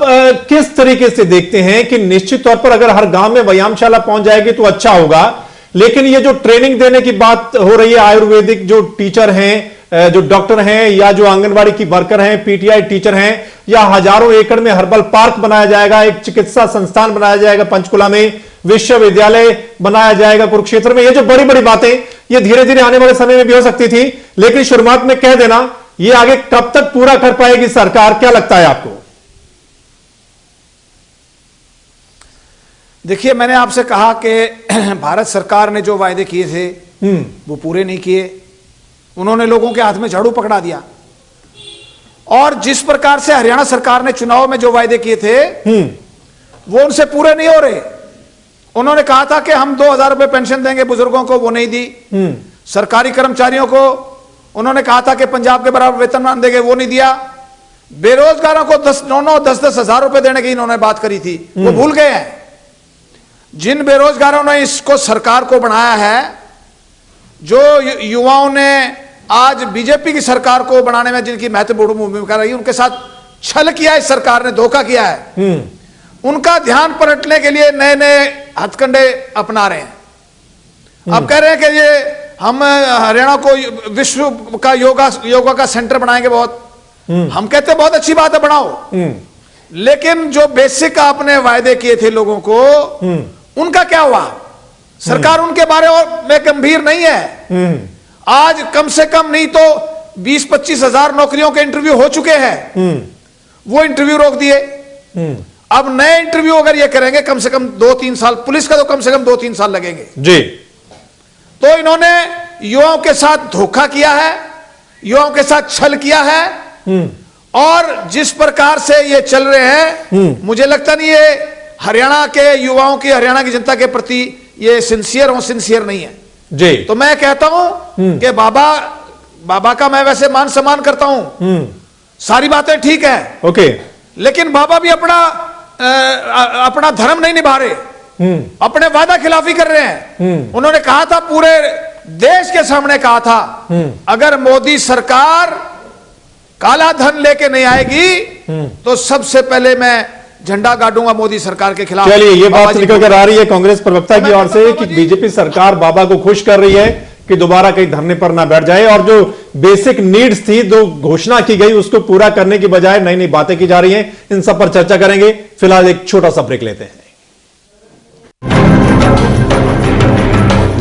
किस तरीके से देखते हैं कि निश्चित तौर पर अगर हर गांव में व्यायामशाला पहुंच जाएगी तो अच्छा होगा, लेकिन ये जो ट्रेनिंग देने की बात हो रही है, आयुर्वेदिक जो टीचर हैं, जो डॉक्टर हैं, या जो आंगनबाड़ी की वर्कर हैं, पीटीआई टीचर हैं, या हजारों एकड़ में हर्बल पार्क बनाया जाएगा, एक चिकित्सा संस्थान बनाया जाएगा पंचकुला में, विश्वविद्यालय बनाया जाएगा कुरुक्षेत्र में, ये जो बड़ी बड़ी बातें ये धीरे धीरे आने वाले समय में भी हो सकती थी, लेकिन शुरुआत में कह देना, ये आगे कब तक पूरा कर पाएगी सरकार, क्या लगता है आपको? देखिए, मैंने आपसे कहा कि भारत सरकार ने जो वायदे किए थे वो पूरे नहीं किए। उन्होंने लोगों के हाथ में झाड़ू पकड़ा दिया, और जिस प्रकार से हरियाणा सरकार ने चुनाव में जो वायदे किए थे वो उनसे पूरे नहीं हो रहे। उन्होंने कहा था कि हम 2,000 रुपए पेंशन देंगे बुजुर्गों को, वो नहीं दी। सरकारी कर्मचारियों को उन्होंने कहा था कि पंजाब के बराबर वेतनमान देंगे, वो नहीं दिया। बेरोजगारों को 10-10 हजार रुपए देने की इन्होंने बात करी थी, वो भूल गए हैं। जिन बेरोजगारों ने इसको सरकार को बनाया है, जो युवाओं ने आज बीजेपी की सरकार को बनाने में जिनकी महत्वपूर्ण भूमिका रही, उनके साथ छल किया है, इस सरकार ने धोखा किया है, उनका ध्यान पलटने के लिए नए नए हथकंडे अपना रहे हैं। अब कह रहे हैं कि ये हम हरियाणा को विश्व का योगा का सेंटर बनाएंगे। बहुत हम कहते हैं बहुत अच्छी बात है, बनाओ, लेकिन जो बेसिक आपने वायदे किए थे लोगों को, उनका क्या हुआ? सरकार उनके बारे में गंभीर नहीं है। आज कम से कम नहीं तो 20-25 हजार नौकरियों के इंटरव्यू हो चुके हैं, वो इंटरव्यू रोक दिए। अब नए इंटरव्यू अगर ये करेंगे कम से कम 2-3 साल, पुलिस का तो कम से कम 2-3 साल लगेंगे जी। तो इन्होंने युवाओं के साथ धोखा किया है, युवाओं के साथ छल किया है, और जिस प्रकार से ये चल रहे हैं, मुझे लगता नहीं ये हरियाणा के युवाओं की, हरियाणा की जनता के प्रति ये सिंसियर नहीं है जी। तो मैं कहता हूं कि बाबा का मैं वैसे मान सम्मान करता हूं, सारी बातें ठीक है, ओके, लेकिन बाबा भी अपना धर्म नहीं निभा रहे, अपने वादा खिलाफी कर रहे हैं। उन्होंने कहा था, पूरे देश के सामने कहा था, अगर मोदी सरकार काला धन लेके नहीं आएगी तो सबसे पहले मैं झंडा गाड़ूंगा मोदी सरकार के खिलाफ। चलिए, ये बात निकल कर आ रही है कांग्रेस प्रवक्ता की ओर से कि बीजेपी सरकार बाबा को खुश कर रही है कि दोबारा कहीं धरने पर ना बैठ जाए, और जो बेसिक नीड्स थी, जो घोषणा की गई, उसको पूरा करने की बजाय नई नई बातें की जा रही हैं। इन सब पर चर्चा करेंगे। फिलहाल एक छोटा सा ब्रेक लेते हैं।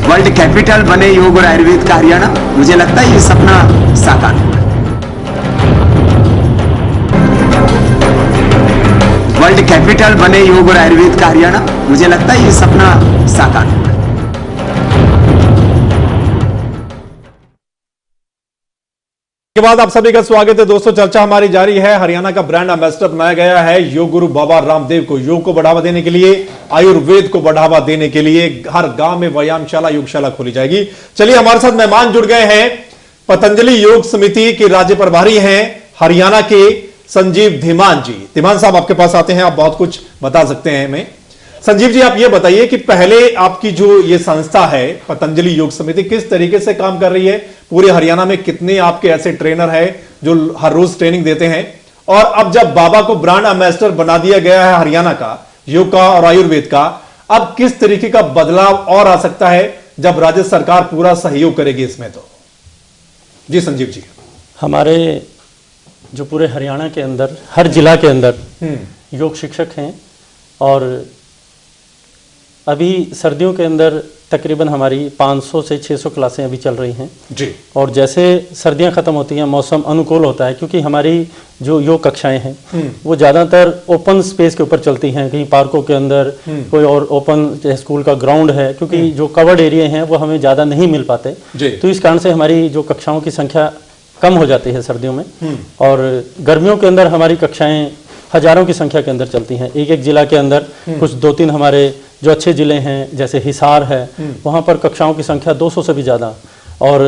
वर्ल्ड कैपिटल बने योग और आयुर्वेद का हरियाणा, मुझे लगता है ये सपना साकार होगा। वर्ल्ड कैपिटल बने योग और आयुर्वेद का हरियाणा, मुझे लगता है ये सपना साकार होगा। के बाद आप सभी का स्वागत है दोस्तों। चर्चा हमारी जारी है। हरियाणा का ब्रांड एम्बेसडर बनाया गया है योग गुरु बाबा रामदेव को। योग को बढ़ावा देने के लिए, आयुर्वेद को बढ़ावा देने के लिए हर गांव में व्यायामशाला, योगशाला खोली जाएगी। चलिए, हमारे साथ मेहमान जुड़ गए हैं। पतंजलि योग समिति के राज्य प्रभारी हैं हरियाणा के संजीव धीमान जी। धीमान साहब, आपके पास आते हैं, आप बहुत कुछ बता सकते हैं हमें। संजीव जी, आप ये बताइए कि पहले आपकी जो ये संस्था है पतंजलि योग समिति किस तरीके से काम कर रही है? पूरे हरियाणा में कितने आपके ऐसे ट्रेनर हैं जो हर रोज ट्रेनिंग देते हैं? और अब जब बाबा को ब्रांड एम्बेसडर बना दिया गया है हरियाणा का, योग का और आयुर्वेद का, अब किस तरीके का बदलाव और आ सकता है जब राज्य सरकार पूरा सहयोग करेगी इसमें? तो जी संजीव जी, हमारे जो पूरे हरियाणा के अंदर हर जिला के अंदर योग शिक्षक हैं और अभी सर्दियों के अंदर तकरीबन हमारी 500 से 600 क्लासें अभी चल रही हैं जी। और जैसे सर्दियां ख़त्म होती हैं, मौसम अनुकूल होता है, क्योंकि हमारी जो योग कक्षाएं हैं वो ज़्यादातर ओपन स्पेस के ऊपर चलती हैं, कहीं पार्कों के अंदर, कोई और ओपन स्कूल का ग्राउंड है, क्योंकि जो कवर्ड एरिया हैं वो हमें ज़्यादा नहीं मिल पाते, तो इस कारण से हमारी जो कक्षाओं की संख्या कम हो जाती है सर्दियों में। और गर्मियों के अंदर हमारी कक्षाएं हजारों की संख्या के अंदर चलती हैं। एक एक जिला के अंदर कुछ 2-3 हमारे जो अच्छे जिले हैं, जैसे हिसार है, वहाँ पर कक्षाओं की संख्या 200 से भी ज़्यादा, और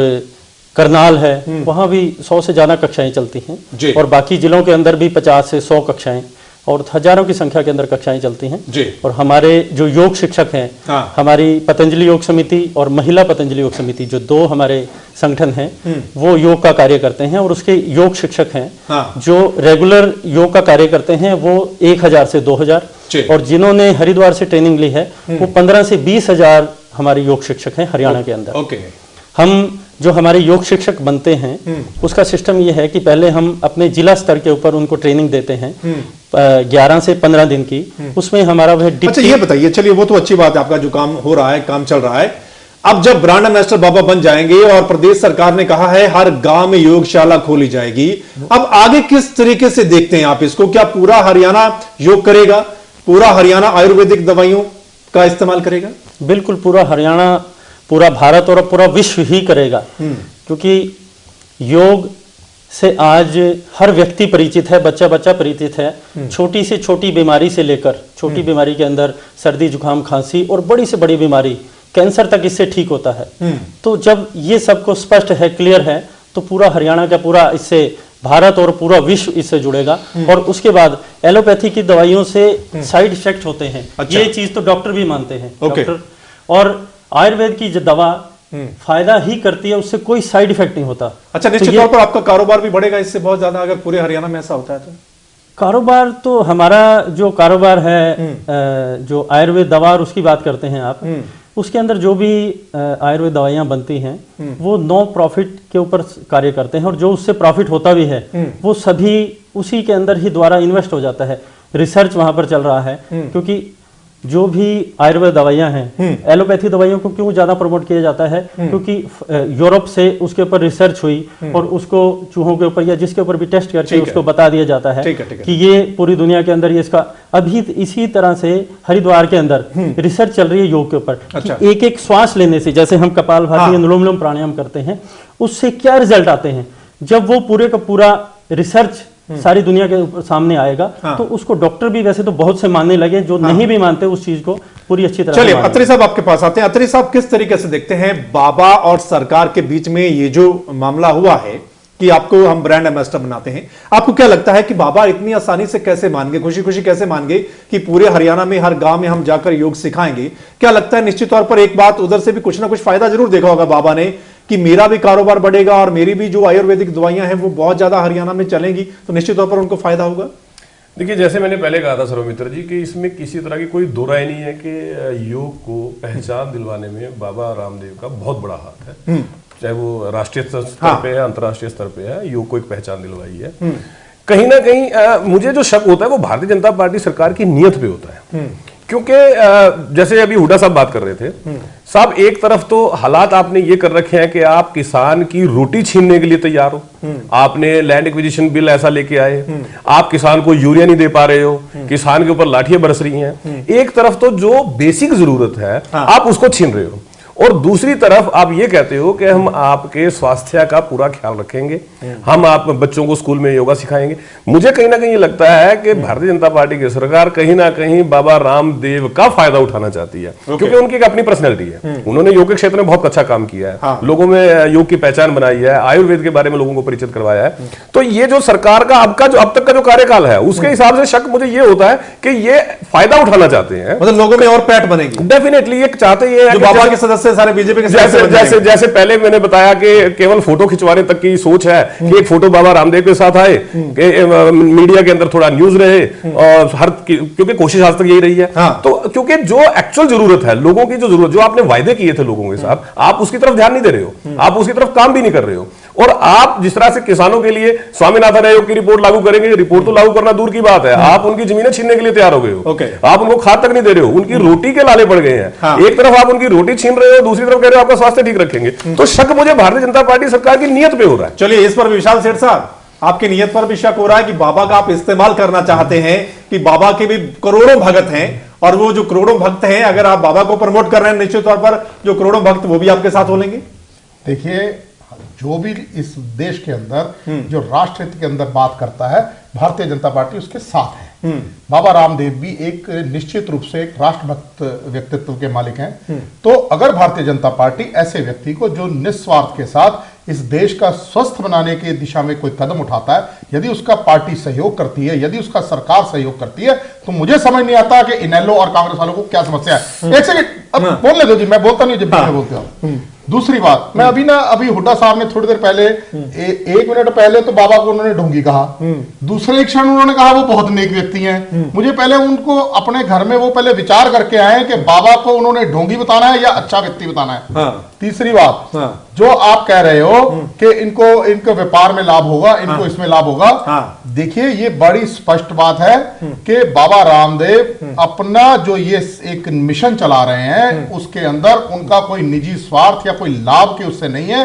करनाल है, वहाँ भी 100 से ज़्यादा कक्षाएं चलती हैं, और बाकी जिलों के अंदर भी 50 से 100 कक्षाएं और हजारों की संख्या के अंदर कक्षाएं चलती हैं। और हमारे जो योग शिक्षक हैं, हमारी पतंजलि योग समिति और महिला पतंजलि योग समिति, जो 2 हमारे संगठन हैं, वो योग का कार्य करते हैं, और उसके योग शिक्षक हैं जो रेगुलर योग का कार्य करते हैं वो 1000 से 2000, और जिन्होंने हरिद्वार से ट्रेनिंग ली है वो 15 से 20,000 हमारे योग शिक्षक हैं हरियाणा के अंदर। हम जो हमारे योग शिक्षक बनते हैं उसका सिस्टम ये है कि पहले हम अपने जिला स्तर के ऊपर उनको ट्रेनिंग देते हैं 11 से 15 दिन की। उसमें हमारा वह अच्छा ये बताइए, चलिए वो तो अच्छी बात है, आपका जो काम हो रहा है, काम चल रहा है। अब जब ब्रांड एम्बेसडर बाबा बन जाएंगे और प्रदेश सरकार ने कहा है हर गांव में योगशाला खोली जाएगी, अब आगे किस तरीके से देखते हैं आप इसको? क्या पूरा हरियाणा योग करेगा? पूरा हरियाणा आयुर्वेदिक दवाइयों का इस्तेमाल करेगा? बिल्कुल, पूरा हरियाणा, पूरा भारत और पूरा विश्व ही करेगा, क्योंकि योग से आज हर व्यक्ति परिचित है, बच्चा बच्चा परिचित है। छोटी से छोटी बीमारी से लेकर छोटी बीमारी के अंदर सर्दी जुकाम खांसी और बड़ी से बड़ी बीमारी कैंसर तक इससे ठीक होता है। तो जब ये सबको स्पष्ट है, क्लियर है, तो पूरा हरियाणा का पूरा इससे भारत और पूरा विश्व इससे जुड़ेगा। और उसके बाद एलोपैथी की दवाइयों से साइड इफेक्ट होते हैं, ये चीज तो डॉक्टर भी मानते हैं, डॉक्टर, और आयुर्वेद की जो दवा फायदा ही करती है, उससे कोई साइड इफेक्ट नहीं होता। अच्छा, निश्चित तौर पर आपका कारोबार भी बढ़ेगा इससे बहुत ज्यादा, अगर पूरे हरियाणा में ऐसा होता है तो? कारोबार तो हमारा जो कारोबार है, जो आयुर्वेद दवा और उसकी बात करते हैं आप, उसके अंदर जो भी आयुर्वेद दवाइयाँ बनती हैं वो नो प्रॉफिट के ऊपर कार्य करते हैं, और जो उससे प्रॉफिट होता भी है वो सभी उसी के अंदर ही द्वारा इन्वेस्ट हो जाता है। रिसर्च वहां पर चल रहा है, क्योंकि जो भी आयुर्वेद दवाइयां हैं, एलोपैथी दवाइयों को क्यों ज्यादा प्रमोट किया जाता है, क्योंकि यूरोप से उसके ऊपर रिसर्च हुई और उसको चूहों के ऊपर या जिसके ऊपर भी टेस्ट करके उसको बता दिया जाता है कि ये पूरी दुनिया के अंदर ये इसका। अभी इसी तरह से हरिद्वार के अंदर रिसर्च चल रही है योग के ऊपर। अच्छा। एक एक श्वास लेने से, जैसे हम कपालभाति अनुलोम विलोम प्राणायाम करते हैं, उससे क्या रिजल्ट आते हैं, जब वो पूरे का पूरा रिसर्च सारी दुनिया के सामने आएगा, तो उसको डॉक्टर भी वैसे तो बहुत से मानने लगे, जो नहीं भी मानते उस चीज को पूरी अच्छी तरह। चलिए अत्री साहब आपके पास आते हैं। अत्री साहब, किस तरीके से देखते हैं बाबा और सरकार के बीच में ये जो मामला हुआ है कि आपको हम ब्रांड एम्बेसडर बनाते हैं, आपको क्या लगता है कि बाबा इतनी आसानी से कैसे मान गए, खुशी खुशी कैसे मान गए कि पूरे हरियाणा में हर गांव में हम जाकर योग सिखाएंगे? क्या लगता है निश्चित तौर पर एक बात उधर से भी कुछ ना कुछ फायदा जरूर देखा होगा बाबा ने कि मेरा भी कारोबार बढ़ेगा और मेरी भी जो आयुर्वेदिक दवाइयां हैं वो बहुत ज्यादा हरियाणा में चलेंगी, तो निश्चित तौर पर उनको फायदा होगा। देखिए, जैसे मैंने पहले कहा था सर्वमित्र जी कि इसमें किसी तरह की कोई दो राय नहीं है कि योग को पहचान दिलवाने में बाबा रामदेव का बहुत बड़ा हाथ है। चाहे वो राष्ट्रीय स्तर पे है, अंतर्राष्ट्रीय स्तर पे है, योग को एक पहचान दिलवाई है। कहीं ना कहीं मुझे जो शक होता है वो भारतीय जनता पार्टी सरकार की नीयत पे होता है, क्योंकि जैसे अभी हुड्डा साहब बात कर रहे थे साहब, एक तरफ तो हालात आपने ये कर रखे हैं कि आप किसान की रोटी छीनने के लिए तैयार हो, आपने लैंड एक्विजिशन बिल ऐसा लेके आए, आप किसान को यूरिया नहीं दे पा रहे हो, किसान के ऊपर लाठियां बरस रही हैं। एक तरफ तो जो बेसिक जरूरत है आप उसको छीन रहे हो, और दूसरी तरफ आप ये कहते हो कि हम आपके स्वास्थ्य का पूरा ख्याल रखेंगे, हम आप बच्चों को स्कूल में योगा सिखाएंगे। मुझे कहीं ना कहीं ये लगता है कि भारतीय जनता पार्टी की सरकार कहीं ना कहीं बाबा रामदेव का फायदा उठाना चाहती है, क्योंकि उनकी एक अपनी पर्सनैलिटी है। उन्होंने योग के क्षेत्र में बहुत अच्छा काम किया है, लोगों में योग की पहचान बनाई है, आयुर्वेद के बारे में लोगों को परिचित करवाया है। तो ये जो सरकार का अब तक का जो कार्यकाल है, उसके हिसाब से शक मुझे ये होता है कि ये फायदा उठाना चाहते हैं, मतलब लोगों में और पैठ बनेगी। डेफिनेटली ये चाहते ये जो बाबा के सदस्य सारे बीजेपी के जैसे पहले मैंने बताया कि केवल फोटो खिंचवाने तक की सोच है कि एक फोटो बाबा रामदेव के साथ आए, कि मीडिया के अंदर थोड़ा न्यूज रहे, और क्योंकि कोशिश आज तक यही रही है। तो क्योंकि जो एक्चुअल जरूरत है, लोगों की जो जरूरत, जो आपने वायदे किए थे लोगों के साथ, आप उसकी तरफ ध्यान नहीं दे रहे हो, आप उसकी तरफ काम भी नहीं कर रहे हो। और आप जिस तरह से किसानों के लिए स्वामीनाथन आयोग की रिपोर्ट लागू करेंगे, रिपोर्ट तो लागू करना दूर की बात है, आप उनकी जमीनें छीनने के लिए तैयार हो गए हो, आप उनको खाद तक नहीं दे रहे हो, उनकी रोटी के लाले पड़ गए हैं। एक तरफ आप उनकी रोटी छीन रहे हो, दूसरी तरफ कह रहे हो आपका स्वास्थ्य ठीक रखेंगे। तो शक मुझे भारतीय जनता पार्टी सरकार की नीयत पे हो रहा है। चलिए, इस पर विशाल सेठ साहब, आपकी नीयत पर भी शक हो रहा है कि बाबा का आप इस्तेमाल करना चाहते हैं, कि बाबा के भी करोड़ों भक्त हैं, और वो जो करोड़ों भक्त हैं, अगर आप बाबा को प्रमोट कर रहे हैं, निश्चित तौर पर जो करोड़ों भक्त वो भी आपके साथ हो लेंगे। देखिए, जो भी इस देश के अंदर जो राष्ट्र हित के अंदर बात करता है, भारतीय जनता पार्टी उसके साथ है। बाबा रामदेव भी एक निश्चित रूप से एक राष्ट्रभक्त व्यक्तित्व के मालिक हैं। तो अगर भारतीय जनता पार्टी ऐसे व्यक्ति को जो निस्वार्थ के साथ इस देश का स्वस्थ बनाने के दिशा में कोई कदम उठाता है, यदि उसका पार्टी सहयोग करती है, यदि उसका सरकार सहयोग करती है, तो मुझे समझ नहीं आता कि इनेलो और कांग्रेस वालों को क्या समस्या है। एक सेकंड, अब बोलने दो जी, मैं बोलता नहीं जब मैं बोलते हो। दूसरी बात, मैं अभी हुड्डा साहब ने थोड़ी देर पहले, एक मिनट पहले तो बाबा को उन्होंने ढोंगी कहा, दूसरे क्षण उन्होंने कहा वो बहुत नेक व्यक्ति हैं। मुझे पहले उनको अपने घर में वो पहले विचार करके आए कि बाबा को उन्होंने ढोंगी बताना है या अच्छा व्यक्ति बताना है। तीसरी बात, जो आप कह रहे हो कि इनको व्यापार में लाभ होगा, इनको इसमें लाभ होगा, देखिए ये बड़ी स्पष्ट बात है कि बाबा रामदेव अपना जो ये एक मिशन चला रहे हैं, उसके अंदर उनका कोई निजी स्वार्थ या कोई लाभ के उससे नहीं है।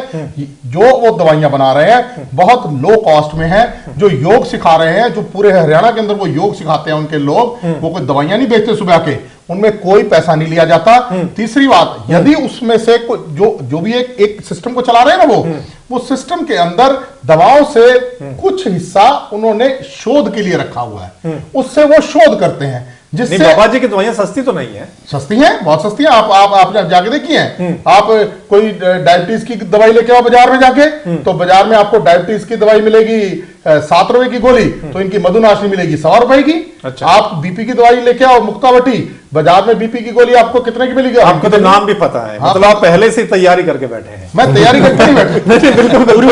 जो वो दवाइयां बना रहे हैं बहुत लो कॉस्ट में है, जो योग सिखा रहे हैं, जो पूरे हरियाणा के अंदर वो योग सिखाते हैं उनके लोग, वो कोई दवाइयां नहीं बेचते सुबह के, उनमें कोई पैसा नहीं लिया जाता। तीसरी बात, यदि उसमें से जो भी एक सिस्टम को चला रहे हैं ना, वो सिस्टम के अंदर दवाओं से कुछ हिस्सा उन्होंने शोध के लिए रखा हुआ है, उससे वो शोध करते हैं, जिससे बाबा जी की दवाइयां सस्ती तो नहीं है। सस्ती हैं, बहुत सस्ती हैं। आप जाके देखिए हैं, आप कोई डायबिटीज की दवाई लेके आओ बाजार में जाके, तो बाजार में आपको डायबिटीज की दवाई मिलेगी 7 रुपए की गोली, तो इनकी मधुनाशिनी मिलेगी 100 रुपए की। अच्छा। आप बीपी की दवाई लेके आओ मुक्तावटी, बाजार में बीपी की गोली आपको कितने की मिलेगी? आपको तो नाम भी पता है। मतलब आप पहले से तैयारी करके बैठे हैं। मैं तैयारी करके नहीं बैठे। बिल्कुल पूरी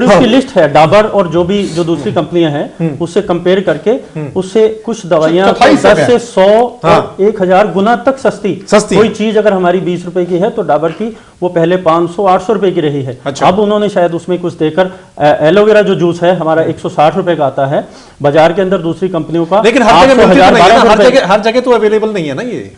उसकी लिस्ट है। डाबर और जो दूसरी कंपनियां हैं उससे कंपेयर करके उससे कुछ दवाइयां 10 से 100 और 1000 गुना तक सस्ती। कोई चीज अगर हमारी 20 रुपए की है तो डाबर की वो पहले 500-800 रुपए की रही है। अच्छा। अब उन्होंने शायद उसमें कुछ देकर एलोवेरा जो जूस है हमारा 160 रुपए का आता है बाजार के अंदर दूसरी कंपनियों का, लेकिन हर जगह तो अवेलेबल नहीं है ना। ये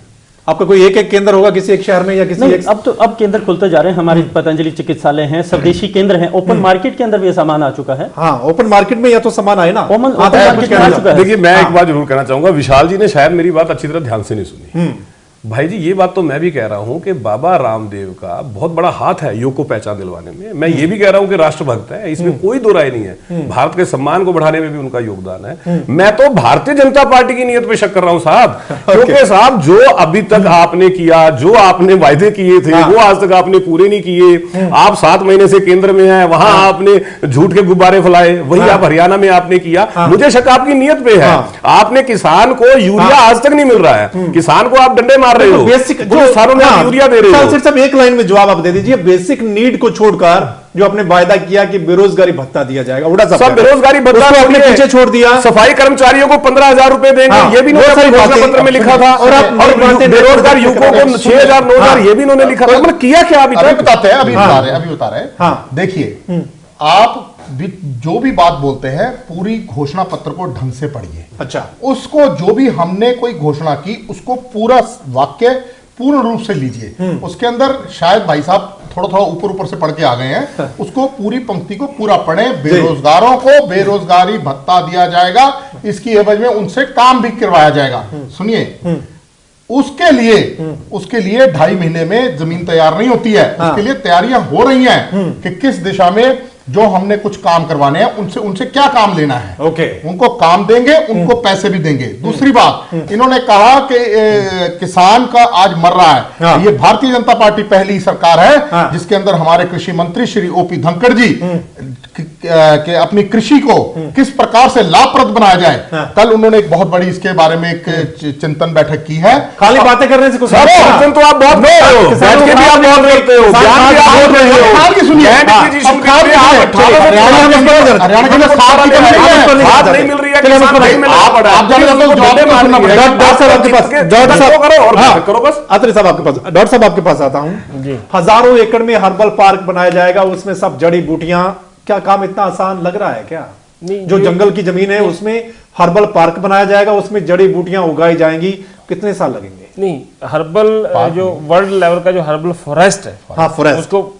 आपका कोई एक केंद्र होगा किसी एक शहर में या किसी एक... अब केंद्र खुलते जा रहे हैं। हमारे पतंजलि चिकित्सालय हैं, स्वदेशी केंद्र हैं, ओपन मार्केट के अंदर भी सामान आ चुका है। हाँ, ओपन मार्केट में या तो सामान आए ना। देखिए, मैं एक बात जरूर कहना चाहूंगा, विशाल जी ने शायद मेरी बात अच्छी तरह ध्यान से नहीं सुनी। भाई जी, ये बात तो मैं भी कह रहा हूं कि बाबा रामदेव का बहुत बड़ा हाथ है योग को पहचान दिलवाने में। मैं ये भी कह रहा हूं कि राष्ट्रभक्त है, इसमें कोई दो राय नहीं है। भारत के सम्मान को बढ़ाने में भी उनका योगदान है। मैं तो भारतीय जनता पार्टी की नीयत पे शक कर रहा हूं साहब, क्योंकि साहब जो अभी तक आपने किया, जो आपने वायदे किए थे, वो आज तक आपने पूरे नहीं किए। आप 7 महीने से केंद्र में हैं, वहां आपने झूठ के गुब्बारे फैलाए, वही आप हरियाणा में आपने किया। मुझे शक आपकी नीयत पे है। आपने किसान को यूरिया आज तक नहीं मिल रहा है, किसान को आप डंडे मार रहे हो, बेसिक जो सारों में यूरिया दे रहे हो। सब एक लाइन में जवाब आप दे दीजिए। बेसिक नीड को छोड़कर जो आपने वायदा किया कि बेरोजगारी भत्ता दिया जाएगा, उड़ा सब बेरोजगारी भत्ता आपने पीछे छोड़ दिया। सफाई कर्मचारियों को 15,000 रुपए देंगे, ये भी उन्होंने घोषणा पत्र में लिखा था। और बेरोजगार युवकों को 6,000 9,000 ये भी उन्होंने लिखा था। मतलब किया क्या? अभी बताते हैं, अभी बता रहे हैं। देखिए, आप जो भी बात बोलते हैं पूरी घोषणा पत्र को ढंग से पढ़िए। अच्छा, उसको जो भी हमने कोई घोषणा की उसको पूरा वाक्य पूर्ण रूप से लीजिए। उसके अंदर शायद भाई साहब थोड़ा ऊपर से पढ़ के आ गए हैं, उसको पूरी पंक्ति को पूरा पढ़ें। बेरोजगारों को बेरोजगारी भत्ता दिया जाएगा, इसकी एवज में उनसे काम भी करवाया जाएगा। सुनिए, उसके लिए 2.5 महीने में जमीन तैयार नहीं होती है। उसके लिए तैयारियां हो रही हैं कि किस दिशा में जो हमने कुछ काम करवाने हैं उनसे क्या काम लेना है। उनको काम देंगे, उनको पैसे भी देंगे। दूसरी बात, इन्होंने कहा कि किसान का आज मर रहा है। ये भारतीय जनता पार्टी पहली सरकार है जिसके अंदर हमारे कृषि मंत्री श्री ओपी धनखड़ जी कि अपनी कृषि को किस प्रकार से लाभप्रद बनाया जाए। कल उन्होंने एक बहुत बड़ी इसके बारे में एक चिंतन बैठक की है। खाली बातें करने से कुछ तो आप बहुत डॉक्टर साहब आपके पास आता हूं। हजारों एकड़ में हर्बल पार्क बनाया जाएगा, उसमें सब जड़ी बूटियां। क्या काम इतना आसान लग रहा है क्या? जो जंगल की जमीन है उसमें हर्बल पार्क बनाया जाएगा, उसमें जड़ी बूटियां उगाई जाएंगी, कितने साल लगेंगे? नहीं, हर्बल जो वर्ल्ड लेवल का जो हर्बल फॉरेस्ट है, हाँ फॉरेस्ट, उसको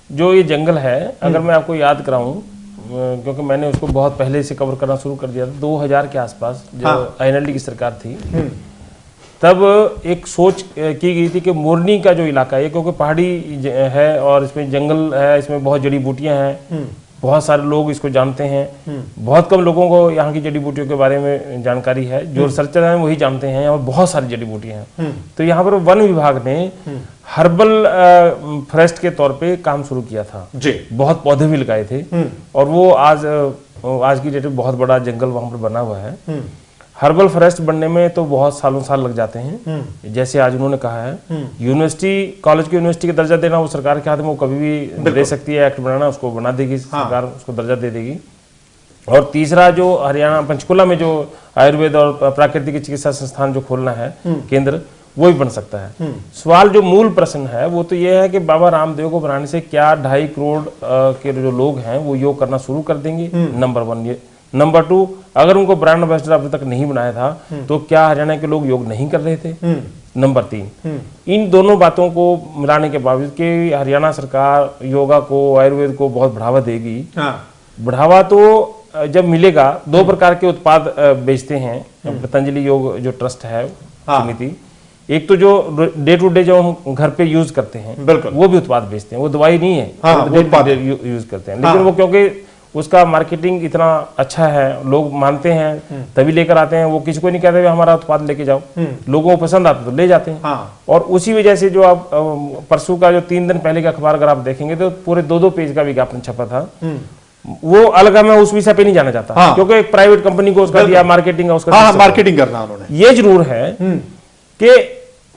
जो ये जंगल है, अगर मैं आपको याद कराऊं, क्योंकि मैंने उसको बहुत पहले से कवर करना शुरू कर दिया था, 2000 के आसपास जो आईएनएलडी की सरकार थी, तब एक सोच की गई थी कि मोरनी का जो इलाका है, क्योंकि पहाड़ी है और इसमें जंगल है, इसमें बहुत जड़ी बूटियां हैं, बहुत सारे लोग इसको जानते हैं, बहुत कम लोगों को यहाँ की जड़ी बूटियों के बारे में जानकारी है, जो रिसर्चर हैं वही जानते हैं, और बहुत सारी जड़ी बूटियां हैं। तो यहाँ पर वन विभाग ने हर्बल फॉरेस्ट के तौर पे काम शुरू किया था जी। बहुत पौधे भी लगाए थे, और वो आज की डेट में बहुत बड़ा जंगल वहां पर बना हुआ है। हर्बल फॉरेस्ट बनने में तो बहुत सालों साल लग जाते हैं। जैसे आज उन्होंने कहा है, यूनिवर्सिटी, कॉलेज को यूनिवर्सिटी का दर्जा देना वो सरकार के हाथ में, वो कभी भी दे सकती है। एक्ट बनाना, उसको बना देगी सरकार, उसको दर्जा दे देगी। और तीसरा, जो हरियाणा पंचकुला में जो आयुर्वेद और प्राकृतिक चिकित्सा संस्थान जो खोलना है केंद्र, वो भी बन सकता है। सवाल जो मूल प्रश्न है वो तो ये है कि बाबा रामदेव को बनाने से क्या 2.5 करोड़ के जो लोग हैं वो योग करना शुरू कर देंगे? नंबर 1 ये। नंबर 2, अगर उनको ब्रांड एम्बेसडर अभी तक नहीं बनाया था तो क्या हरियाणा के लोग योग नहीं कर रहे थे? नंबर 3, इन दोनों बातों को मिलाने के बावजूद कि हरियाणा सरकार योगा को, आयुर्वेद को बहुत बढ़ावा देगी। बढ़ावा तो जब मिलेगा, 2 प्रकार के उत्पाद बेचते हैं पतंजलि योग जो ट्रस्ट है समिति। एक तो जो डे टू डे जो हम घर पे यूज करते हैं, वो भी उत्पाद बेचते हैं, वो दवाई नहीं है, यूज करते हैं। लेकिन वो क्योंकि उसका मार्केटिंग इतना अच्छा है, लोग मानते हैं, तभी लेकर आते हैं। वो किसी को नहीं कहते हमारा उत्पाद लेके जाओ, लोगों को पसंद आता तो ले जाते हैं। और उसी वजह से जो आप परसों का जो 3 दिन पहले का अखबार अगर आप देखेंगे तो पूरे 2-2 पेज का विज्ञापन छपा था। वो अलग है, मैं उस विषय पे नहीं जाना चाहता, क्योंकि एक प्राइवेट कंपनी को उसका दिया, मार्केटिंग है उसका, मार्केटिंग करना उन्होंने। ये जरूर है कि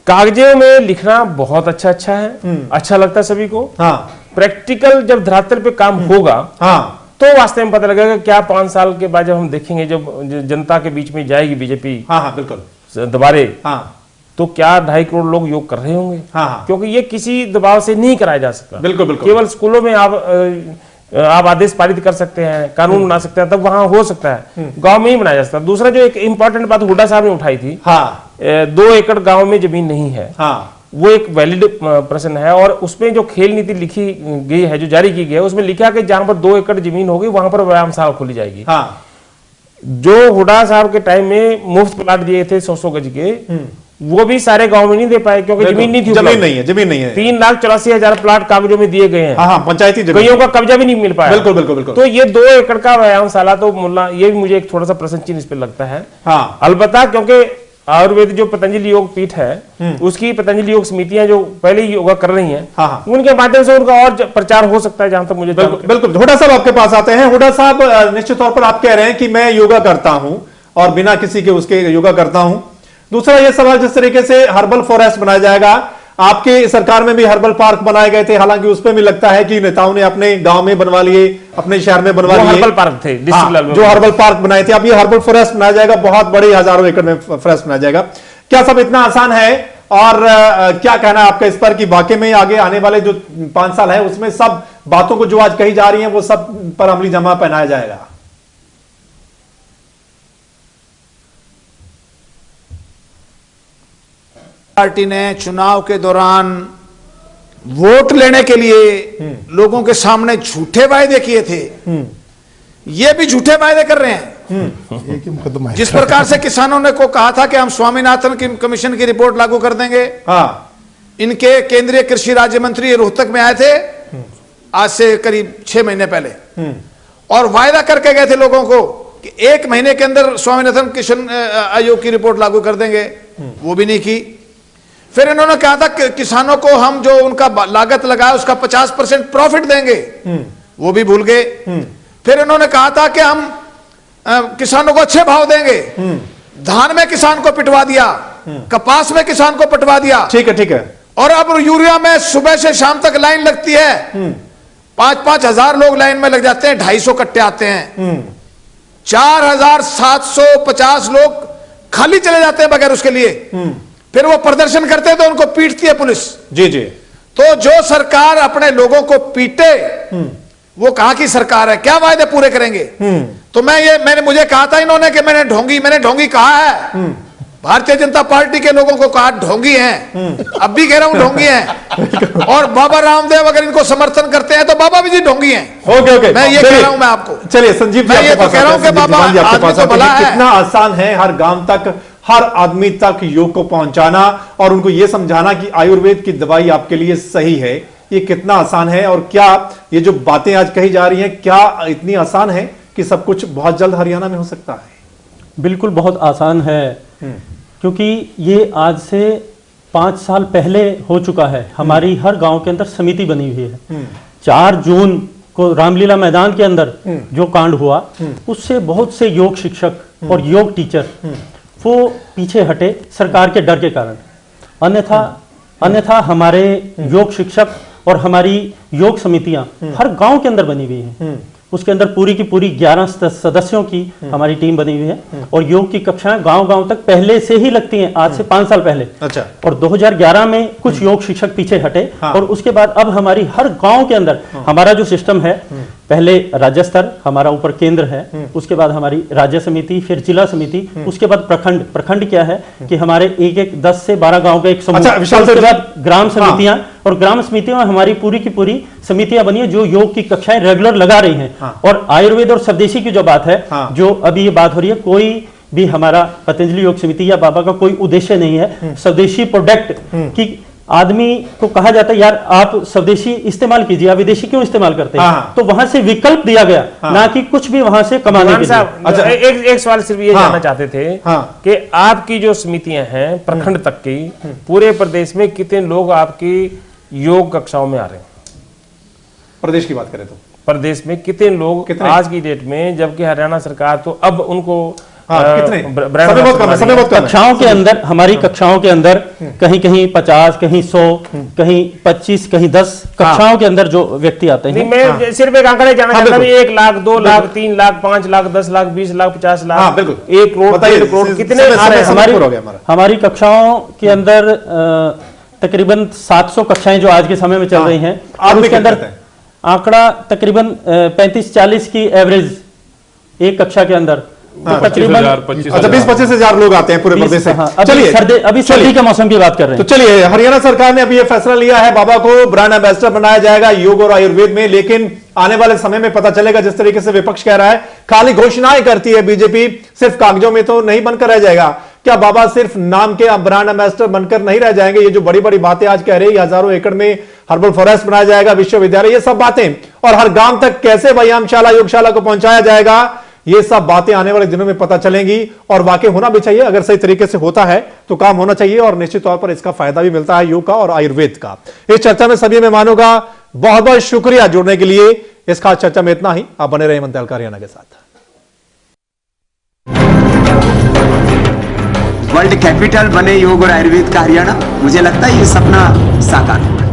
कागजों में लिखना बहुत अच्छा है, अच्छा लगता है सभी को। प्रैक्टिकल जब धरातल पे काम होगा तो वास्तव में पता लगेगा क्या 5 साल के बाद जब हम देखेंगे, जब जनता के बीच में जाएगी बीजेपी बिल्कुल दोबारे, तो क्या 2.5 करोड़ लोग योग कर रहे होंगे? क्योंकि ये किसी दबाव से नहीं कराया जा सकता। बिल्कुल। केवल स्कूलों में आप आदेश पारित कर सकते हैं, कानून बना सकते हैं, तब वहां हो सकता है, गांव में ही बनाया जा सकता है। दूसरा, जो एक इंपॉर्टेंट बात हुड्डा साहब ने उठाई थी, 2 एकड़ गांव में जमीन नहीं है, वो एक वैलिड प्रश्न है। और उसमें जो खेल नीति लिखी गई है, जो जारी की गई है, उसमें लिखा कि जहां पर 2 एकड़ जमीन होगी वहां पर व्यायामशाला खोली जाएगी। जो हुड्डा साहब के टाइम में मुफ्त प्लाट दिए थे 100 गज के, वो भी सारे गांव में नहीं दे पाए क्योंकि जमीन नहीं थी। जमीन नहीं है। 3,84,000 प्लाट कागजों में दिए गए हैं। पंचायती कईयों का कब्जा भी नहीं मिल पाया। बिल्कुल। तो ये 2 एकड़ का व्यायामशाला, तो मुल्ला, ये भी मुझे एक थोड़ा सा प्रश्न चिन्ह इस पे लगता है। अलबत्ता क्योंकि आयुर्वेद जो पतंजलि योग पीठ है, उसकी पतंजलि योग समितियां जो पहले ही योगा कर रही हैं, उनके माध्यम से उनका और प्रचार हो सकता है, जहां तक मुझे। बिल्कुल। हुड्डा साहब आपके पास आते हैं। हुड्डा साहब, निश्चित तौर पर आप कह रहे हैं कि मैं योगा करता हूं और बिना किसी के उसके योगा करता हूं। दूसरा ये सवाल, जिस तरीके से हर्बल फॉरेस्ट बनाया जाएगा, आपके सरकार में भी हर्बल पार्क बनाए गए थे, हालांकि उस पर भी लगता है कि नेताओं ने अपने गांव में बनवा लिए, अपने शहर में बनवा लिए। हर्बल पार्क थे जो हर्बल पार्क बनाए थे, अब ये हर्बल फॉरेस्ट बनाया जाएगा, बहुत बड़े हजारों एकड़ में फॉरेस्ट बनाया जाएगा। क्या सब इतना आसान है? और क्या कहना है आपका इस पर कि वाकई में आगे आने वाले जो 5 साल है उसमें सब बातों को जो आज कही जा रही है वो सब पर अमली जमा पहनाया जाएगा? पार्टी ने चुनाव के दौरान वोट लेने के लिए लोगों के सामने झूठे वायदे किए थे, ये भी झूठे वायदे कर रहे हैं। एक ही मुकदमा है। जिस प्रकार से किसानों ने को कहा था कि हम स्वामीनाथन की कमीशन की रिपोर्ट लागू कर देंगे, हाँ, इनके केंद्रीय कृषि राज्य मंत्री रोहतक में आए थे आज से करीब 6 महीने पहले, और वायदा करके गए थे लोगों को कि 1 महीने के अंदर स्वामीनाथन किसान आयोग की रिपोर्ट लागू कर देंगे, वो भी नहीं की। फिर इन्होंने कहा था कि किसानों को हम जो उनका लागत लगाया उसका 50% प्रॉफिट देंगे, वो भी भूल गए। फिर इन्होंने कहा था कि हम किसानों को अच्छे भाव देंगे, धान में किसान को पिटवा दिया, कपास में किसान को पिटवा दिया। ठीक है, ठीक है। और अब यूरिया में सुबह से शाम तक लाइन लगती है, 5-5 हजार लोग लाइन में लग जाते हैं, 250 कट्टे आते हैं, 4750 लोग खाली चले जाते हैं बगैर उसके लिए। फिर वो प्रदर्शन करते हैं तो उनको पीटती है पुलिस। जी जी। तो जो सरकार अपने लोगों को पीटे वो कहां की सरकार है? क्या वायदे पूरे करेंगे? तो मैंने मुझे कहा था इन्होंने कि मैंने ढोंगी कहा है, भारतीय जनता पार्टी के लोगों को कहा ढोंगी हैं, अब भी कह रहा हूं ढोंगी हैं। और बाबा रामदेव अगर इनको समर्थन करते हैं तो बाबा भी जी ढोंगी हैं। ओके ओके, मैं ये कह रहा हूं मैं आपको। चलिए संजीव जी, मैं ये तो कह रहा हूं कि बाबा आदमी तो भला है। कितना आसान है हर गांव तक, हर आदमी तक योग को पहुंचाना और उनको यह समझाना कि आयुर्वेद की दवाई आपके लिए सही है। ये कितना आसान है, और क्या ये जो बातें आज कही जा रही हैं क्या इतनी आसान है कि सब कुछ बहुत जल्द हरियाणा में हो सकता है? बिल्कुल बहुत आसान है, क्योंकि ये आज से 5 साल पहले हो चुका है। हमारी हर गांव के अंदर समिति बनी हुई है। 4 जून को रामलीला मैदान के अंदर जो कांड हुआ, उससे बहुत से योग शिक्षक और योग टीचर वो पीछे हटे सरकार के डर के कारण। अन्यथा हमारे योग शिक्षक और हमारी योग समितियां हर गांव के अंदर बनी हुई हैं। उसके अंदर पूरी की पूरी 11 सदस्यों की हमारी टीम बनी हुई है, और योग की कक्षाएं गांव-गांव तक पहले से ही लगती हैं, आज से 5 साल पहले। अच्छा। और 2011 में कुछ योग शिक्षक पीछे हटे, और उसके बाद अब हमारी हर गांव के अंदर हमारा जो सिस्टम है, पहले राज्य स्तर हमारा ऊपर केंद्र है, उसके बाद हमारी राज्य समिति, फिर जिला समिति, उसके बाद प्रखंड क्या है कि हमारे एक 10 से 12 गांव का एक समूह, उसके बाद ग्राम समितियां, और ग्राम समितियों में हमारी पूरी की पूरी समितियां बनी है जो योग की कक्षाएं रेगुलर लगा रही हैं। और आयुर्वेद और स्वदेशी की जो बात है, जो अभी ये बात हो रही है, कोई भी हमारा पतंजलि योग समिति या बाबा का कोई उद्देश्य नहीं है स्वदेशी प्रोडक्ट की। आदमी को कहा जाता है यार आप स्वदेशी इस्तेमाल कीजिए, आप विदेशी क्यों इस्तेमाल करते हैं? तो वहां से विकल्प दिया गया, ना कि कुछ भी वहां से कमाने के लिए। अच्छा, एक सवाल सिर्फ ये जानना चाहते थे कि आपकी जो समितियां हैं प्रखंड तक की, पूरे प्रदेश में कितने लोग आपकी योग कक्षाओं में आ रहे हैं? प्रदेश की बात करें तो प्रदेश में कितने लोग आज की डेट में, जबकि हरियाणा सरकार तो अब उनको कक्षाओं के अंदर, हमारी कक्षाओं के अंदर कहीं 50, कहीं 100, कहीं 25, कहीं 10 कक्षाओं के अंदर जो व्यक्ति आते हैं। मैं सिर्फ एक आंकड़ा जानना चाहता हूं, 1 लाख, 2 लाख, 3 लाख, 5 लाख, 10 लाख, 20 लाख, 50 लाख, 1 करोड़, 1.5 करोड़, कितने आ रहे हैं? हमारी कक्षाओं के अंदर तकरीबन 700 कक्षाएं जो आज के समय में चल रही हैं, और उसके अंदर आंकड़ा तकरीबन 35-40 की एवरेज एक कक्षा के अंदर तकरीबन 20-25 हजार लोग आते हैं पूरे प्रदेश से। चलिए अभी सर्दी के मौसम की बात कर रहे हैं। तो चलिए, हरियाणा सरकार ने अभी ये फैसला लिया है, बाबा को ब्रांड एम्बेसडर बनाया जाएगा योग और आयुर्वेद में। लेकिन आने वाले समय में पता चलेगा, जिस तरीके से विपक्ष कह रहा है खाली घोषणाएं करती है बीजेपी, सिर्फ कागजों में तो नहीं बनकर रह जाएगा। क्या बाबा सिर्फ नाम के ब्रांड एम्बेसडर बनकर नहीं रह जाएंगे? ये जो बड़ी बड़ी बातें आज कह रही है, हजारों एकड़ में हर्बल फॉरेस्ट बनाया जाएगा, विश्वविद्यालय, ये सब बातें, और हर गांव तक कैसे व्यायामशाला योगशाला को पहुंचाया जाएगा, ये सब बातें आने वाले दिनों में पता चलेंगी। और वाकई होना भी चाहिए, अगर सही तरीके से होता है तो काम होना चाहिए, और निश्चित तौर पर इसका फायदा भी मिलता है योग का और आयुर्वेद का। इस चर्चा में सभी मेहमानों का बहुत बहुत शुक्रिया जुड़ने के लिए। इस खास चर्चा में इतना ही। आप बने रहे हेमंत तहलका हरियाणा के साथ। वर्ल्ड कैपिटल बने योग और आयुर्वेद का हरियाणा, मुझे लगता है ये सपना साकार होगा।